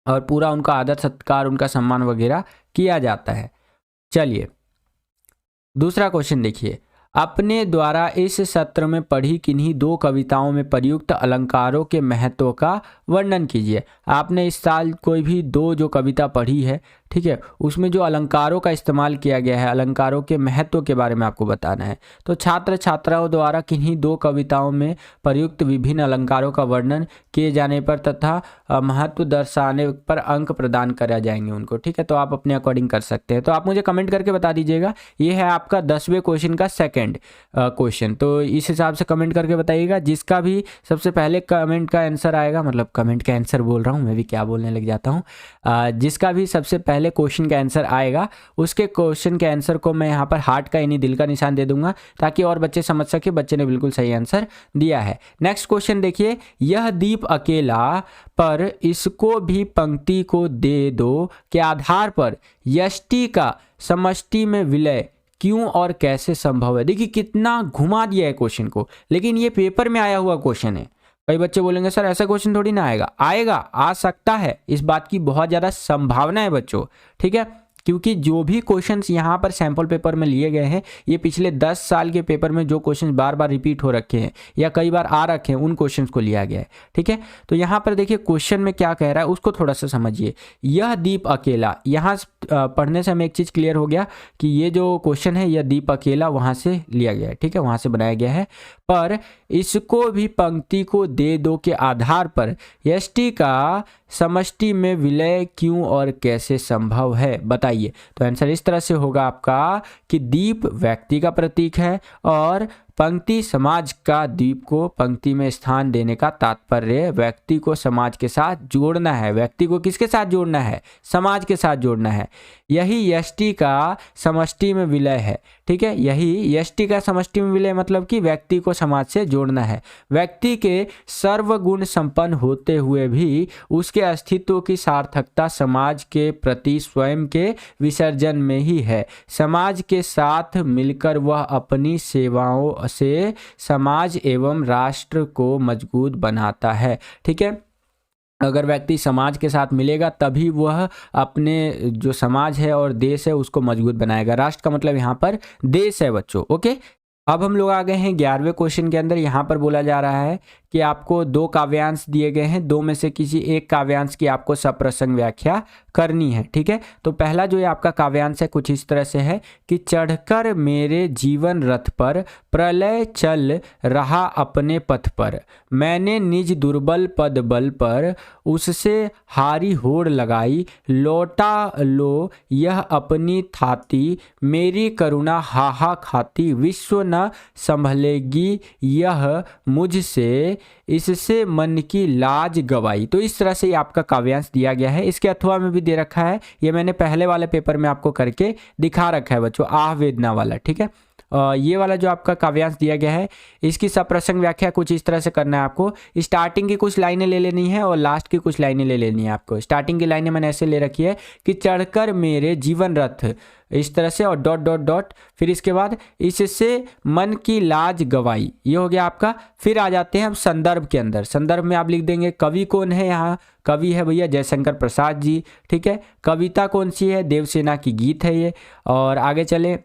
S1: और पूरा उनका आदर सत्कार, उनका सम्मान वगैरह किया जाता है। चलिए दूसरा क्वेश्चन देखिए, अपने द्वारा इस सत्र में पढ़ी किन्हीं 2 कविताओं में प्रयुक्त अलंकारों के महत्व का वर्णन कीजिए। आपने इस साल कोई भी 2 जो कविता पढ़ी है, ठीक है, उसमें जो अलंकारों का इस्तेमाल किया गया है, अलंकारों के महत्व के बारे में आपको बताना है। तो छात्र छात्राओं द्वारा किन्हीं 2 कविताओं में प्रयुक्त विभिन्न अलंकारों का वर्णन किए जाने पर तथा महत्व दर्शाने पर अंक प्रदान करा जाएंगे उनको, ठीक है। तो आप अपने अकॉर्डिंग कर सकते हैं। तो आप मुझे कमेंट करके बता दीजिएगा। ये है आपका 10वें क्वेश्चन का सेकंड क्वेश्चन। तो इस हिसाब से कमेंट करके बताइएगा। जिसका भी सबसे पहले कमेंट का आंसर आएगा, मतलब कमेंट का आंसर बोल रहा हूँ, मैं भी क्या बोलने लग जाता हूँ, जिसका भी सबसे पहले क्वेश्चन का आंसर आएगा, उसके क्वेश्चन के आंसर को मैं यहाँ पर हार्ट का यानी दिल का निशान दे दूंगा, ताकि और बच्चे समझ सके बच्चे ने बिल्कुल सही आंसर दिया है। नेक्स्ट क्वेश्चन देखिए, यह दीप अकेला पर इसको भी पंक्ति को दे दो के आधार पर यष्टि का समष्टि में विलय क्यों और कैसे संभव है। देखिए कितना घुमा दिया है क्वेश्चन को, लेकिन ये पेपर में आया हुआ क्वेश्चन है। कई बच्चे बोलेंगे सर ऐसा क्वेश्चन थोड़ी ना आएगा, आएगा, आ सकता है, इस बात की बहुत ज़्यादा संभावना है बच्चों, ठीक है, क्योंकि जो भी क्वेश्चंस यहाँ पर सैम्पल पेपर में लिए गए हैं, ये पिछले 10 साल के पेपर में जो क्वेश्चंस बार बार रिपीट हो रखे हैं या कई बार आ रखे हैं, उन क्वेश्चंस को लिया गया है, ठीक है। तो यहाँ पर देखिए क्वेश्चन में क्या कह रहा है उसको थोड़ा सा समझिए। यह दीप अकेला, यहाँ पढ़ने से हमें एक चीज़ क्लियर हो गया कि ये जो क्वेश्चन है यह दीप अकेला वहाँ से लिया गया है, ठीक है, वहाँ से बनाया गया है। पर इसको भी पंक्ति को दे दो के आधार पर यष्टि का समष्टि में विलय क्यों और कैसे संभव है, बताइए। तो आंसर इस तरह से होगा आपका कि दीप व्यक्ति का प्रतीक है और पंक्ति समाज का द्वीप को पंक्ति में स्थान देने का तात्पर्य व्यक्ति को समाज के साथ जोड़ना है। व्यक्ति को किसके साथ जोड़ना है? समाज के साथ जोड़ना है। यही यष्टि का समष्टि में विलय है। ठीक है, यही यष्टि का समष्टि में विलय मतलब कि व्यक्ति को समाज से जोड़ना है। व्यक्ति के सर्वगुण संपन्न होते हुए भी उसके अस्तित्व की सार्थकता समाज के प्रति स्वयं के विसर्जन में ही है। समाज के साथ मिलकर वह अपनी सेवाओं से समाज एवं राष्ट्र को मजबूत बनाता है। ठीक है, अगर व्यक्ति समाज के साथ मिलेगा तभी वह अपने जो समाज है और देश है उसको मजबूत बनाएगा। राष्ट्र का मतलब यहाँ पर देश है बच्चों। ओके, अब हम लोग आ गए हैं 11वें क्वेश्चन के अंदर। यहाँ पर बोला जा रहा है कि आपको 2 काव्यांश दिए गए हैं, 2 में से किसी एक काव्यांश की आपको सप्रसंग व्याख्या करनी है। ठीक है, तो पहला जो ये आपका काव्यांश है कुछ इस तरह से है कि चढ़कर मेरे जीवन रथ पर प्रलय चल रहा अपने पथ पर, मैंने निज दुर्बल पद बल पर उससे हारी होड़ लगाई, लौटा लो यह अपनी थाती, मेरी करुणा हाहा खाती, विश्व न संभलेगी यह मुझसे, इससे मन की लाज गवाई। तो इस तरह से ये आपका काव्यांश दिया गया है। इसके अथवा में भी दे रखा है, ये मैंने पहले वाले पेपर में आपको करके दिखा रखा है बच्चों, आह वेदना वाला। ठीक है, ये वाला जो आपका काव्यांश दिया गया है इसकी सप्रसंग व्याख्या कुछ इस तरह से करना है आपको। स्टार्टिंग की कुछ लाइनें ले लेनी है और लास्ट की कुछ लाइनें ले लेनी है आपको। स्टार्टिंग की लाइनें मैंने ऐसे ले रखी है कि चढ़कर मेरे जीवन रथ, इस तरह से, और डॉट डॉट डॉट, फिर इसके बाद इससे मन की लाज गवाई, ये हो गया आपका। फिर आ जाते हैं हम संदर्भ के अंदर। संदर्भ में आप लिख देंगे कवि कौन है। यहाँ कवि है भैया जयशंकर प्रसाद जी। ठीक है, कविता कौन सी है? देवसेना की गीत है ये। और आगे चले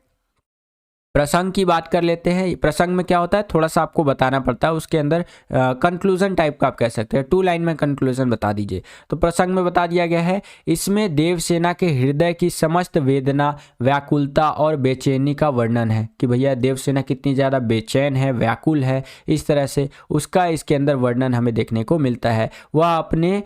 S1: प्रसंग की बात कर लेते हैं। प्रसंग में क्या होता है थोड़ा सा आपको बताना पड़ता है, उसके अंदर कंक्लूजन टाइप का आप कह सकते हैं, 2 लाइन में कंक्लूजन बता दीजिए। तो प्रसंग में बता दिया गया है इसमें देवसेना के हृदय की समस्त वेदना, व्याकुलता और बेचैनी का वर्णन है कि भैया देवसेना कितनी ज़्यादा बेचैन है, व्याकुल है, इस तरह से उसका इसके अंदर वर्णन हमें देखने को मिलता है। वह अपने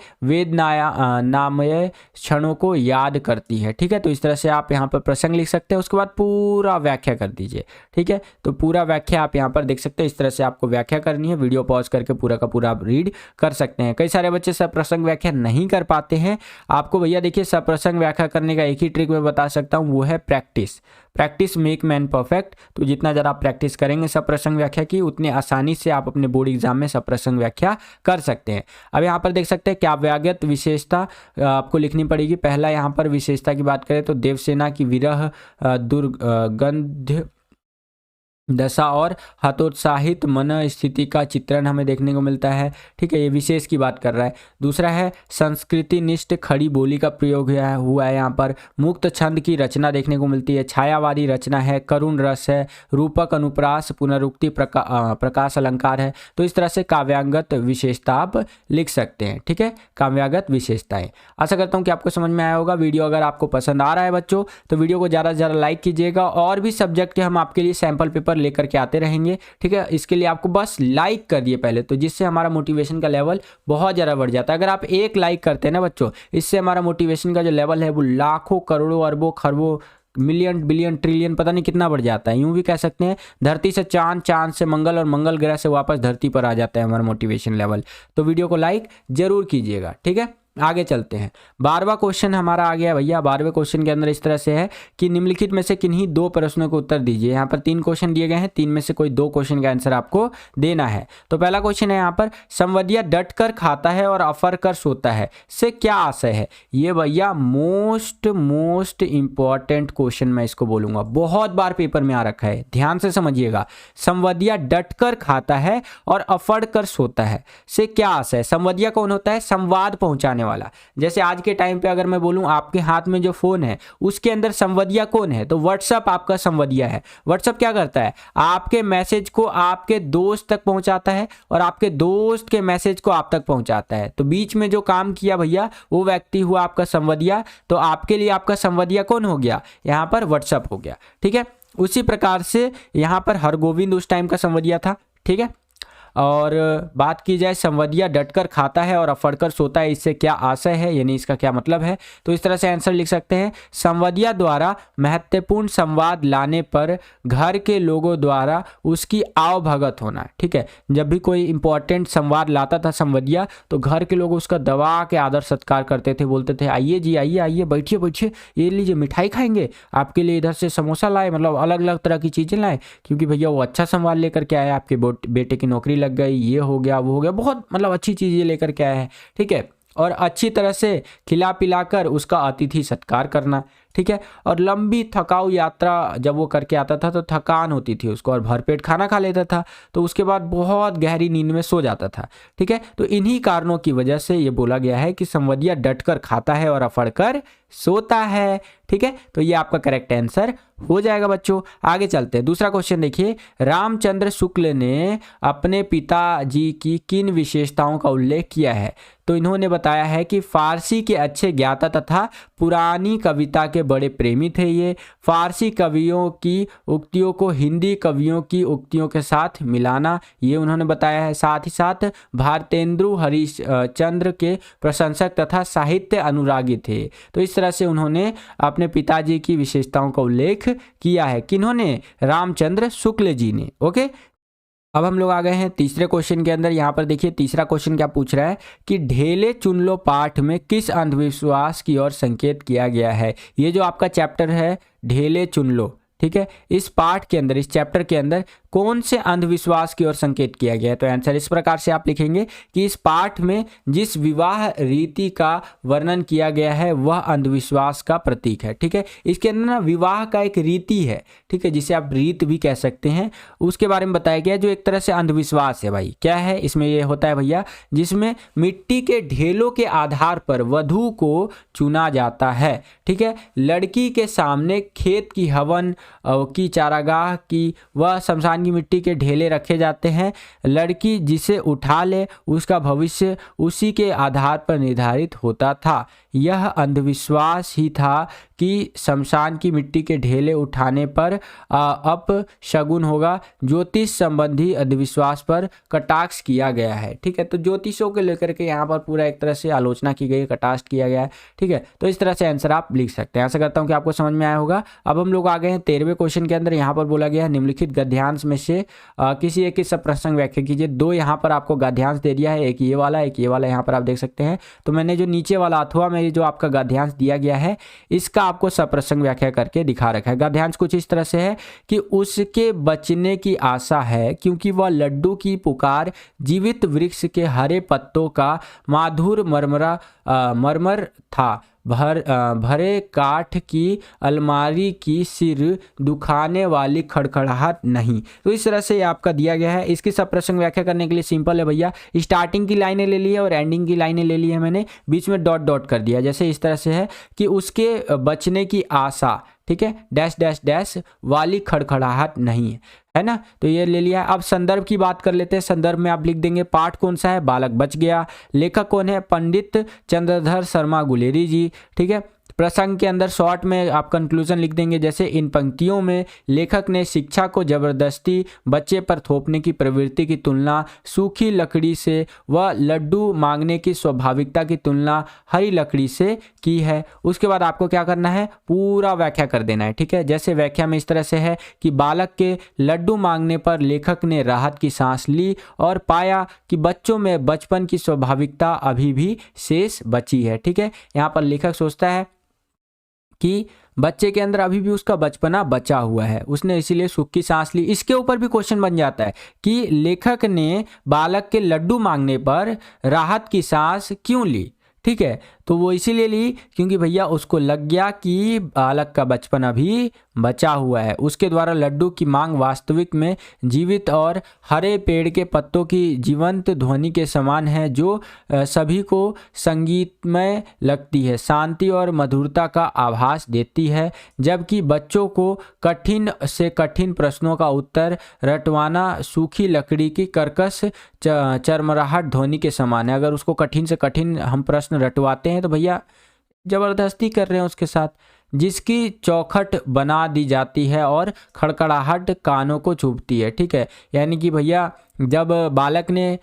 S1: नामय क्षणों को याद करती है। ठीक है, तो इस तरह से आप यहाँ पर प्रसंग लिख सकते हैं, उसके बाद पूरा व्याख्या कर दीजिए। ठीक है, तो पूरा व्याख्या आप यहाँ पर देख सकते हैं। इस तरह से आपको व्याख्या करनी है, वीडियो पॉज करके पूरा का पूरा आप रीड कर सकते हैं। कई सारे बच्चे सप्रसंग व्याख्या नहीं कर पाते हैं। आपको भैया देखिए सप्रसंग व्याख्या करने का एक ही ट्रिक मैं बता सकता हूँ, वो है practice. Practice make man perfect. तो जितना ज़्यादा आप प्रैक्टिस करेंगे सप्रसंग व्याख्या की, उतने आसानी से आप अपने बोर्ड एग्जाम में सप्रसंग व्याख्या कर सकते हैं। अब यहाँ पर देख सकते हैं काव्यागत विशेषता आपको लिखनी पड़ेगी। पहला यहाँ पर विशेषता की बात करें तो देवसेना की विरह, दुर्गंध दशा और हतोत्साहित मन स्थिति का चित्रण हमें देखने को मिलता है। ठीक है, ये विशेष की बात कर रहा है। दूसरा है संस्कृति निष्ठ खड़ी बोली का प्रयोग हुआ है। यहाँ पर मुक्त छंद की रचना देखने को मिलती है, छायावादी रचना है, करुण रस है, रूपक अनुप्रास, पुनरुक्ति, प्रकाश अलंकार है। तो इस तरह से काव्यांगत विशेषता आप लिख सकते हैं। ठीक है, काव्यागत विशेषताएं। आशा करता हूँ कि आपको समझ में आया होगा। वीडियो अगर आपको पसंद आ रहा है बच्चों तो वीडियो को ज़्यादा से ज़्यादा लाइक कीजिएगा, और भी सब्जेक्ट के हम आपके लिए सैंपल पेपर लेकर के आते रहेंगे। ठीक है, इसके लिए आपको बस लाइक कर दिए पहले, तो जिससे हमारा मोटिवेशन का लेवल बहुत ज़्यादा बढ़ जाता है। अगर आप एक लाइक करते हैं ना बच्चों, इससे हमारा मोटिवेशन का जो लेवल है वो लाखों, करोड़ों, अरबों, खरबों, मिलियन, बिलियन, ट्रिलियन, पता नहीं कितना बढ़ जाता है। यूं भी कह सकते हैं धरती से चांद, चांद से मंगल और मंगल ग्रह से वापस धरती पर आ जाता है हमारा मोटिवेशन लेवल। तो वीडियो को लाइक जरूर कीजिएगा। ठीक है, आगे चलते हैं। 12वां क्वेश्चन हमारा आ गया भैया। 12वें क्वेश्चन के अंदर इस तरह से है कि निम्नलिखित में से किन्हीं 2 प्रश्नों को उत्तर दीजिए। यहाँ पर 3 क्वेश्चन दिए गए हैं, 3 में से कोई 2 क्वेश्चन का आंसर आपको देना है। तो पहला क्वेश्चन है यहाँ पर, संवदिया डट कर खाता है और अफर कर सोता है से क्या आशय है? ये भैया मोस्ट इंपॉर्टेंट क्वेश्चन मैं इसको बोलूंगा, बहुत बार पेपर में आ रखा है, ध्यान से समझिएगा। संवदिया डट कर खाता है और अफड़ कर सोता है से क्या आशय? संवदिया कौन होता है? संवाद पहुंचाने वाला। जैसे आज के टाइम पे अगर मैं बोलूं आपके हाथ में जो फोन है उसके अंदर संवदिया कौन है? तो व्हाट्सएप आपका संवदिया है। व्हाट्सएप क्या करता है? आपके मैसेज को आपके दोस्त तक पहुंचाता है और आपके दोस्त के मैसेज को आप तक पहुंचाता है। तो बीच में जो काम किया भैया वो व्यक्ति हुआ आपका संवदिया। तो आपके लिए आपका संवदिया कौन हो गया? यहां पर व्हाट्सएप हो गया। ठीक है, उसी प्रकार से यहां पर हरगोविंद उस टाइम का संवदिया था। ठीक है, और बात की जाए संवदिया डटकर खाता है और अफड़कर सोता है, इससे क्या आशय है, यानी इसका क्या मतलब है। तो इस तरह से आंसर लिख सकते हैं, संवदिया द्वारा महत्वपूर्ण संवाद लाने पर घर के लोगों द्वारा उसकी आवभगत होना। ठीक है, जब भी कोई इंपॉर्टेंट संवाद लाता था संवदिया तो घर के लोग उसका दबा के आदर सत्कार करते थे, बोलते थे आइए जी आइए आइए बैठिए बैठिए, ये लीजिए मिठाई खाएंगे, आपके लिए इधर से समोसा लाए, मतलब अलग अलग तरह की चीज़ें लाए, क्योंकि भैया वो अच्छा संवाद लेकर के आया, आपके बेटे की नौकरी लग गई, ये हो गया वो हो गया, बहुत मतलब अच्छी चीज़ें लेकर के आया है। ठीक है, और अच्छी तरह से खिला पिलाकर उसका अतिथि सत्कार करना। ठीक है, और लंबी थकाऊ यात्रा जब वो करके आता था तो थकान होती थी उसको, और भरपेट खाना खा लेता था तो उसके बाद बहुत गहरी नींद में सो जाता था। ठीक है, तो इन्हीं कारणों की वजह से ये बोला गया है कि संवदिया डटकर खाता है और अफड़कर सोता है। ठीक है, तो ये आपका करेक्ट आंसर हो जाएगा बच्चों। आगे चलते हैं, दूसरा क्वेश्चन देखिए, रामचंद्र शुक्ल ने अपने पिताजी की किन विशेषताओं का उल्लेख किया है। तो इन्होंने बताया है कि फारसी के अच्छे ज्ञाता तथा पुरानी कविता के बड़े प्रेमी थे ये, फारसी कवियों की उक्तियों को हिंदी कवियों की उक्तियों के साथ मिलाना, ये उन्होंने बताया है। साथ ही साथ भारतेंदु हरिश्चंद्र के प्रशंसक तथा साहित्य अनुरागी थे। तो इस तरह से उन्होंने अपने पिताजी की विशेषताओं का उल्लेख किया है, किन्होंने, रामचंद्र शुक्ल जी ने। ओके, अब हम लोग आ गए हैं तीसरे क्वेश्चन के अंदर। यहाँ पर देखिए तीसरा क्वेश्चन क्या पूछ रहा है कि ढेले चुन लो पाठ में किस अंधविश्वास की ओर संकेत किया गया है। ये जो आपका चैप्टर है ढेले चुन लो, ठीक है, इस पाठ के अंदर, इस चैप्टर के अंदर कौन से अंधविश्वास की ओर संकेत किया गया है। तो आंसर इस प्रकार से आप लिखेंगे कि इस पाठ में जिस विवाह रीति का वर्णन किया गया है वह अंधविश्वास का प्रतीक है। ठीक है, इसके अंदर ना विवाह का एक रीति है, ठीक है, जिसे आप रीत भी कह सकते हैं, उसके बारे में बताया गया है, जो एक तरह से अंधविश्वास है। भाई क्या है इसमें, ये होता है भैया जिसमें मिट्टी के ढेलों के आधार पर वधू को चुना जाता है। ठीक है, लड़की के सामने खेत की हवन की चारागाह की वह शमशान की मिट्टी के ढेले रखे जाते हैं, लड़की जिसे उठा ले उसका भविष्य उसी के आधार पर निर्धारित होता था। यह अंधविश्वास ही था कि शमशान की मिट्टी के ढेले उठाने पर अपशगुन होगा। ज्योतिष संबंधी अंधविश्वास पर कटाक्ष किया गया है। ठीक है, तो ज्योतिषों को लेकर के यहाँ पर पूरा एक तरह से आलोचना की गई है, कटाक्ष किया गया है। ठीक है, तो इस तरह से आंसर आप लिख सकते हैं। आशा करता हूँ कि आपको समझ में आया होगा। अब हम लोग आ गए हैं 13वें क्वेश्चन के अंदर। यहाँ पर बोला गया है निम्नलिखित गद्यांश में से किसी एक सब प्रसंग व्याख्या कीजिए। दो यहाँ पर आपको गद्यांश दे दिया है, एक ये वाला एक ये वाला, यहाँ पर आप देख सकते हैं। तो मैंने जो नीचे वाला अथवा में जो आपका गद्यांश दिया गया है इसका आपको सप्रसंग व्याख्या करके दिखा रखा है। गद्यांश कुछ इस तरह से है कि उसके बचने की आशा है क्योंकि वह लड्डू की पुकार जीवित वृक्ष के हरे पत्तों का माधुर मरमर था, भरे काठ की अलमारी की सिर दुखाने वाली खड़खड़ाहट नहीं। तो इस तरह से आपका दिया गया है। इसकी सब प्रसंग व्याख्या करने के लिए सिंपल है भैया, स्टार्टिंग की लाइनें ले ली है और एंडिंग की लाइनें ले ली है मैंने, बीच में डॉट डॉट कर दिया। जैसे इस तरह से है कि उसके बचने की आशा, ठीक है, डैश डैश डैश वाली खड़खड़ाहट नहीं है ना, तो ये ले लिया। अब संदर्भ की बात कर लेते हैं। संदर्भ में आप लिख देंगे पाठ कौन सा है, बालक बच गया। लेखक कौन है, पंडित चंद्रधर शर्मा गुलेरी जी। ठीक है, प्रसंग के अंदर शॉर्ट में आप कंक्लूजन लिख देंगे, जैसे इन पंक्तियों में लेखक ने शिक्षा को जबरदस्ती बच्चे पर थोपने की प्रवृत्ति की तुलना सूखी लकड़ी से व लड्डू मांगने की स्वाभाविकता की तुलना हरी लकड़ी से की है। उसके बाद आपको क्या करना है, पूरा व्याख्या कर देना है। ठीक है, जैसे व्याख्या में इस तरह से है कि बालक के लड्डू मांगने पर लेखक ने राहत की सांस ली और पाया कि बच्चों में बचपन की स्वाभाविकता अभी भी शेष बची है। ठीक है, यहाँ पर लेखक सोचता है कि बच्चे के अंदर अभी भी उसका बचपना बचा हुआ है, उसने इसीलिए सुख की सांस ली। इसके ऊपर भी क्वेश्चन बन जाता है कि लेखक ने बालक के लड्डू मांगने पर राहत की सांस क्यों ली। ठीक है, तो वो इसीलिए ली क्योंकि भैया उसको लग गया कि बालक का बचपन अभी बचा हुआ है। उसके द्वारा लड्डू की मांग वास्तविक में जीवित और हरे पेड़ के पत्तों की जीवंत ध्वनि के समान है, जो सभी को संगीतमय लगती है, शांति और मधुरता का आभास देती है। जबकि बच्चों को कठिन से कठिन प्रश्नों का उत्तर रटवाना सूखी लकड़ी की कर्कश चरमराहट ध्वनि के समान है। अगर उसको कठिन से कठिन हम प्रश्न रटवाते हैं तो भैया जबरदस्ती कर रहे हैं उसके साथ, जिसकी चौखट बना दी जाती है और खड़खड़ाहट कानों को चुभती है। ठीक है, यानी कि भैया जब बालक ने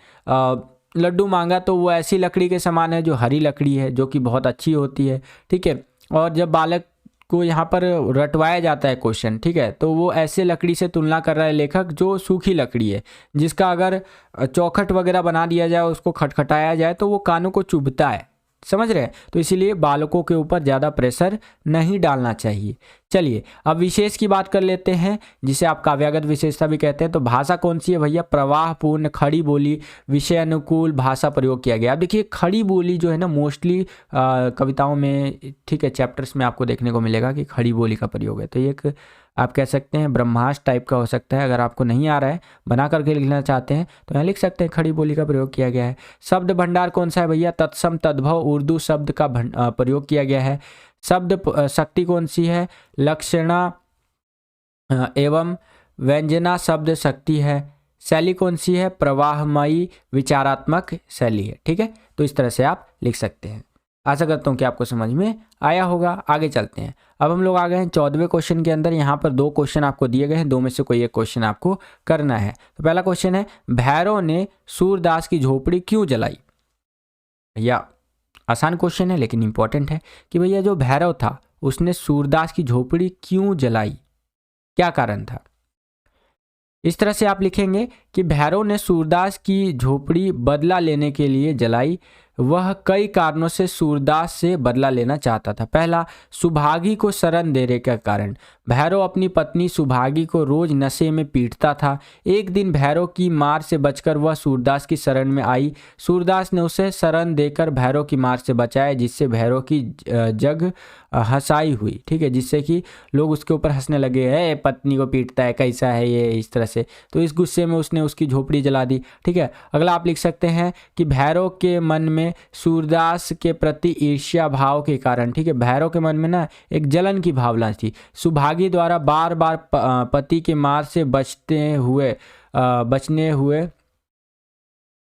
S1: लड्डू मांगा तो वो ऐसी लकड़ी के समान है जो हरी लकड़ी है, जो कि बहुत अच्छी होती है, ठीक है। और जब बालक को यहाँ पर रटवाया जाता है क्वेश्चन, ठीक है, तो वो ऐसे लकड़ी से तुलना कर रहा है लेखक जो सूखी लकड़ी है, जिसका अगर चौखट वगैरह बना दिया जाए, उसको खटखटाया जाए तो वो कानों को चुभता है, समझ रहे हैं। तो इसीलिए बालकों के ऊपर ज़्यादा प्रेशर नहीं डालना चाहिए। चलिए अब विशेष की बात कर लेते हैं, जिसे आप काव्यागत विशेषता भी कहते हैं। तो भाषा कौन सी है भैया? प्रवाहपूर्ण, खड़ी बोली, विषय अनुकूल भाषा प्रयोग किया गया। अब देखिए खड़ी बोली जो है ना, मोस्टली कविताओं में, ठीक है, चैप्टर्स में आपको देखने को मिलेगा कि खड़ी बोली का प्रयोग है। तो ये एक आप कह सकते हैं ब्रह्मास्त्र टाइप का हो सकता है। अगर आपको नहीं आ रहा है, बना करके लिखना चाहते हैं, तो यहाँ लिख सकते हैं खड़ी बोली का प्रयोग किया गया है। शब्द भंडार कौन सा है भैया? तत्सम तद्भव उर्दू शब्द का प्रयोग किया गया है। शब्द शक्ति कौन सी है? लक्षणा एवं व्यंजना शब्द शक्ति है। शैली कौन सी है? प्रवाहमयी विचारात्मक शैली है, ठीक है। तो इस तरह से आप लिख सकते हैं। आशा करता हूँ कि आपको समझ में आया होगा। आगे चलते हैं। अब हम लोग आ गए हैं 14वें क्वेश्चन के अंदर। यहाँ पर 2 क्वेश्चन आपको दिए गए हैं, 2 में से कोई एक क्वेश्चन आपको करना है। तो पहला क्वेश्चन है, भैरव ने सूरदास की झोपड़ी क्यों जलाई? भैया आसान क्वेश्चन है लेकिन इंपॉर्टेंट है कि भैया जो भैरव था उसने सूरदास की झोपड़ी क्यों जलाई, क्या कारण था? इस तरह से आप लिखेंगे कि भैरव ने सूरदास की झोपड़ी बदला लेने के लिए जलाई। वह कई कारणों से सूरदास से बदला लेना चाहता था। पहला, सुभागी को शरण देने के कारण। भैरव अपनी पत्नी सुभागी को रोज नशे में पीटता था। एक दिन भैरव की मार से बचकर वह सूरदास की शरण में आई। सूरदास ने उसे शरण देकर भैरव की मार से बचाया, जिससे भैरव की जग हंसाई हुई, ठीक है, जिससे कि लोग उसके ऊपर हंसने लगे, है पत्नी को पीटता है, कैसा है ये, इस तरह से। तो इस गुस्से में उसने उसकी झोपड़ी जला दी, ठीक है। अगला आप लिख सकते हैं कि भैरव के मन में सूरदास के प्रति ईर्ष्या भाव के कारण, ठीक है, भैरव के मन में ना एक जलन की भावना थी। सुभागी द्वारा बार बार पति के मार से बचने हुए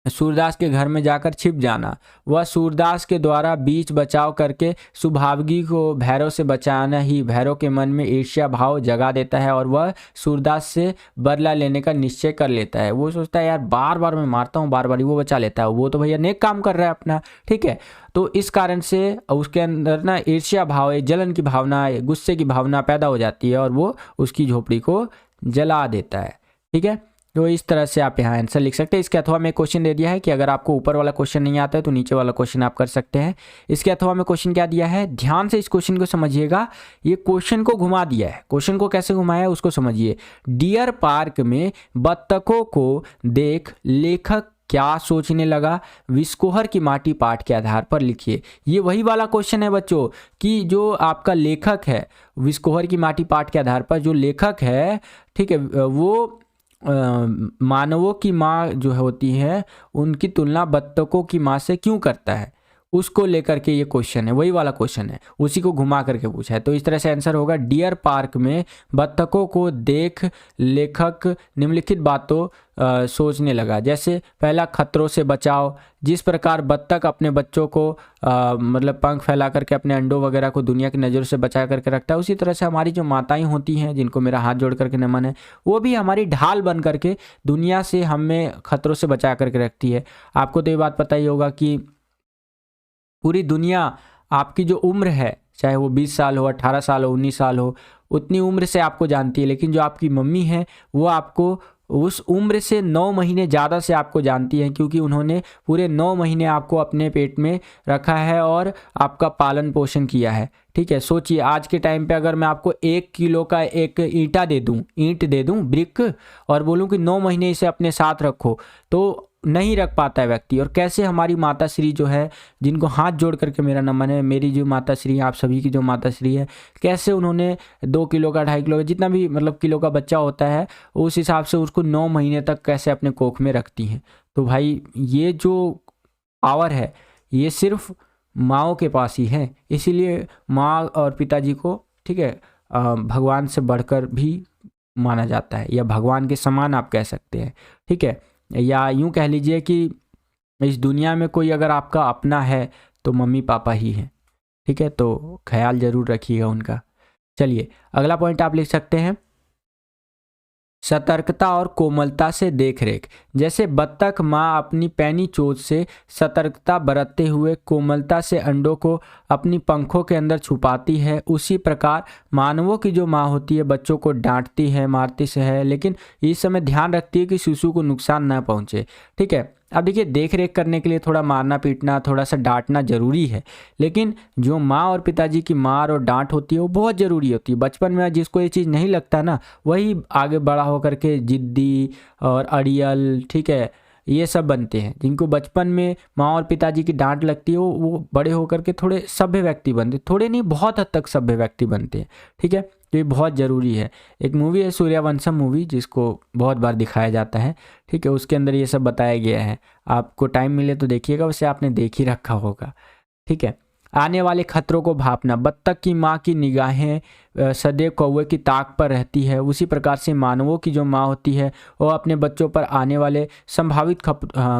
S1: सूरदास के घर में जाकर छिप जाना। वह सूरदास के द्वारा बीच बचाव करके सुभागी को भैरव से बचाना ही भैरव के मन में ईर्ष्या भाव जगा देता है और वह सूरदास से बदला लेने का निश्चय कर लेता है। वो सोचता है यार बार बार मैं मारता हूँ, बार बार वो बचा लेता है, वो तो भैया नेक काम कर रहा है अपना, ठीक है। तो इस कारण से उसके अंदर ना ईर्ष्या भाव, जलन की भावना, गुस्से की भावना पैदा हो जाती है और वो उसकी झोपड़ी को जला देता है, ठीक है। तो इस तरह से आप यहाँ आंसर लिख सकते हैं। इसके अथवा में क्वेश्चन दे दिया है कि अगर आपको ऊपर वाला क्वेश्चन नहीं आता है तो नीचे वाला क्वेश्चन आप कर सकते हैं। इसके अथवा में क्वेश्चन क्या दिया है, ध्यान से इस क्वेश्चन को समझिएगा। ये क्वेश्चन को घुमा दिया है, क्वेश्चन को कैसे घुमाया है उसको समझिए। डियर पार्क में बत्तखों को देख लेखक क्या सोचने लगा? विस्कोहर की माटी पाठ के आधार पर लिखिए। ये वही वाला क्वेश्चन है बच्चों कि जो आपका लेखक है, विस्कोहर की माटी पाठ के आधार पर जो लेखक है, ठीक है, वो मानवों की माँ जो होती है उनकी तुलना बत्तखों की माँ से क्यों करता है, उसको लेकर के ये क्वेश्चन है, वही वाला क्वेश्चन है, उसी को घुमा करके पूछा है। तो इस तरह से आंसर होगा, डियर पार्क में बत्तखों को देख लेखक निम्नलिखित बातों सोचने लगा। जैसे पहला, खतरों से बचाव। जिस प्रकार बत्तख अपने बच्चों को मतलब पंख फैला करके अपने अंडों वगैरह को दुनिया की नज़र से बचा करके रखता है, उसी तरह से हमारी जो माताएं होती हैं, जिनको मेरा हाथ जोड़ करके नमन है, वो भी हमारी ढाल बन करके दुनिया से हमें खतरों से बचा करके रखती है। आपको तो ये बात पता ही होगा कि पूरी दुनिया आपकी जो उम्र है, चाहे वो 20 साल हो, 18 साल हो, 19 साल हो, उतनी उम्र से आपको जानती है, लेकिन जो आपकी मम्मी है वो आपको उस उम्र से 9 महीने ज़्यादा से आपको जानती हैं, क्योंकि उन्होंने पूरे 9 महीने आपको अपने पेट में रखा है और आपका पालन पोषण किया है, ठीक है। सोचिए आज के टाइम पे अगर मैं आपको 1 किलो का एक ईंट दे दूं ब्रिक, और बोलूं कि 9 महीने इसे अपने साथ रखो, तो नहीं रख पाता है व्यक्ति। और कैसे हमारी माता श्री जो है, जिनको हाथ जोड़ करके मेरा नमन है, मेरी जो माता श्री है, आप सभी की जो माता श्री है, कैसे उन्होंने 2 किलो का, 2.5 किलो का, जितना भी मतलब किलो का बच्चा होता है, उस हिसाब से उसको 9 महीने तक कैसे अपने कोख में रखती हैं। तो भाई ये जो पावर है ये सिर्फ माँओं के पास ही है। इसीलिए माँ और पिताजी को, ठीक है, भगवान से बढ़कर भी माना जाता है, या भगवान के समान आप कह सकते हैं, ठीक है। या यूं कह लीजिए कि इस दुनिया में कोई अगर आपका अपना है तो मम्मी पापा ही हैं, ठीक है। तो ख्याल जरूर रखिएगा उनका। चलिए अगला पॉइंट आप लिख सकते हैं, सतर्कता और कोमलता से देखरेख। जैसे बत्तख माँ अपनी पैनी चोंच से सतर्कता बरतते हुए कोमलता से अंडों को अपनी पंखों के अंदर छुपाती है, उसी प्रकार मानवों की जो माँ होती है बच्चों को डांटती है, मारती से है, लेकिन इस समय ध्यान रखती है कि शिशु को नुकसान न पहुँचे। ठीक है, अब देखिए देख रेख करने के लिए थोड़ा मारना पीटना, थोड़ा सा डांटना जरूरी है, लेकिन जो माँ और पिताजी की मार और डांट होती है वो बहुत ज़रूरी होती है। बचपन में जिसको ये चीज़ नहीं लगता ना, वही आगे बड़ा होकर के जिद्दी और अड़ियल, ठीक है, ये सब बनते हैं। जिनको बचपन में माँ और पिताजी की डांट लगती है वो बड़े होकर के थोड़े सभ्य व्यक्ति बनते, थोड़े नहीं बहुत हद तक सभ्य व्यक्ति बनते हैं। ठीक है, तो ये बहुत ज़रूरी है। एक मूवी है सूर्यवंशम मूवी, जिसको बहुत बार दिखाया जाता है। ठीक है, उसके अंदर ये सब बताया गया है। आपको टाइम मिले तो देखिएगा, वैसे आपने देख ही रखा होगा। ठीक है, आने वाले खतरों को भांपना। बत्तख की माँ की निगाहें सदैव कौवे की ताक पर रहती है, उसी प्रकार से मानवों की जो माँ होती है वो अपने बच्चों पर आने वाले संभावित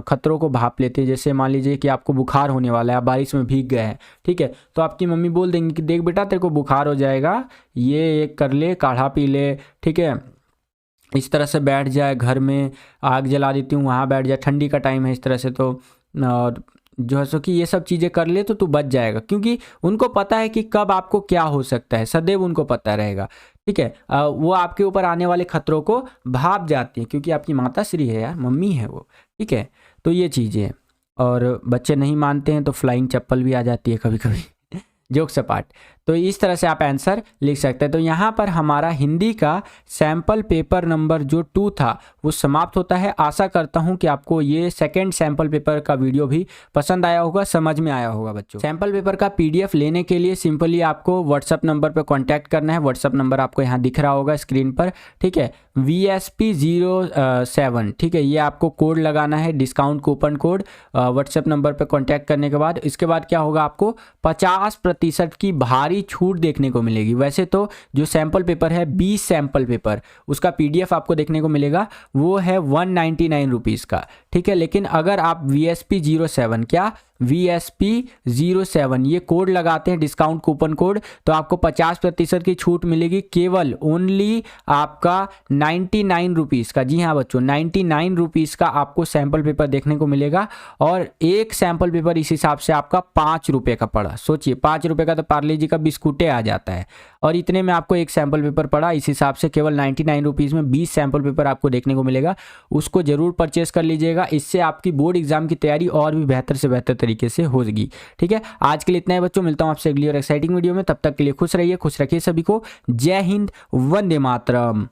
S1: खतरों को भांप लेते हैं। जैसे मान लीजिए कि आपको बुखार होने वाला है, आप बारिश में भीग गए हैं, ठीक है, तो आपकी मम्मी बोल देंगी कि देख बेटा तेरे को बुखार हो जाएगा, ये एक कर ले, काढ़ा पी ले, ठीक है, इस तरह से बैठ जाए, घर में आग जला देती हूँ वहाँ बैठ जाए, ठंडी का टाइम है इस तरह से, तो और जो है सो कि ये सब चीज़ें कर ले तो तू बच जाएगा, क्योंकि उनको पता है कि कब आपको क्या हो सकता है, सदैव उनको पता रहेगा। ठीक है, वो आपके ऊपर आने वाले खतरों को भाप जाती है, क्योंकि आपकी माता श्री है यार, मम्मी है वो। ठीक है, तो ये चीज़ें हैं। और बच्चे नहीं मानते हैं तो फ्लाइंग चप्पल भी आ जाती है कभी कभी जोक सपाट। तो इस तरह से आप आंसर लिख सकते हैं। तो यहाँ पर हमारा हिंदी का सैम्पल पेपर नंबर जो 2 था वो समाप्त होता है। आशा करता हूँ कि आपको ये सेकंड सैम्पल पेपर का वीडियो भी पसंद आया होगा, समझ में आया होगा बच्चों। सैम्पल पेपर का PDF लेने के लिए सिंपली आपको व्हाट्सअप नंबर पर कॉन्टैक्ट करना है। व्हाट्सअप नंबर आपको यहाँ दिख रहा होगा स्क्रीन पर, ठीक है, VSP07, ठीक है, ये आपको कोड लगाना है, discount coupon code. WhatsApp number पर कॉन्टैक्ट करने के बाद इसके बाद क्या होगा, आपको 50% की भारी छूट देखने को मिलेगी। वैसे तो जो सैंपल पेपर है 20 सैंपल पेपर, उसका PDF आपको देखने को मिलेगा, वो है 199 रुपीज़ का। ठीक है, लेकिन अगर आप VSP07 क्या VSP07 ये कोड लगाते हैं, डिस्काउंट कूपन कोड, तो आपको 50% की छूट मिलेगी, केवल ओनली आपका 99 रुपीज़ का। जी हाँ बच्चों, 99 रुपीज़ का आपको सैंपल पेपर देखने को मिलेगा। और एक सैंपल पेपर इस हिसाब से आपका 5 रुपये का पड़ा। सोचिए 5 रुपये का तो पार्ले जी का बिस्कुटे आ जाता है, और इतने में आपको एक सैंपल पेपर पड़ा। इस हिसाब से केवल 99 रुपीज़ में 20 सैंपल पेपर आपको देखने को मिलेगा। उसको ज़रूर परचेस कर लीजिएगा, इससे आपकी बोर्ड एग्जाम की तैयारी और भी बेहतर से बेहतर तरीके से होगी। ठीक है, आज के लिए इतना है बच्चों, मिलता हूँ आपसे अगली और एक्साइटिंग वीडियो में। तब तक के लिए खुश रहिए, खुश रखिए सभी को। जय हिंद, वंदे मातरम।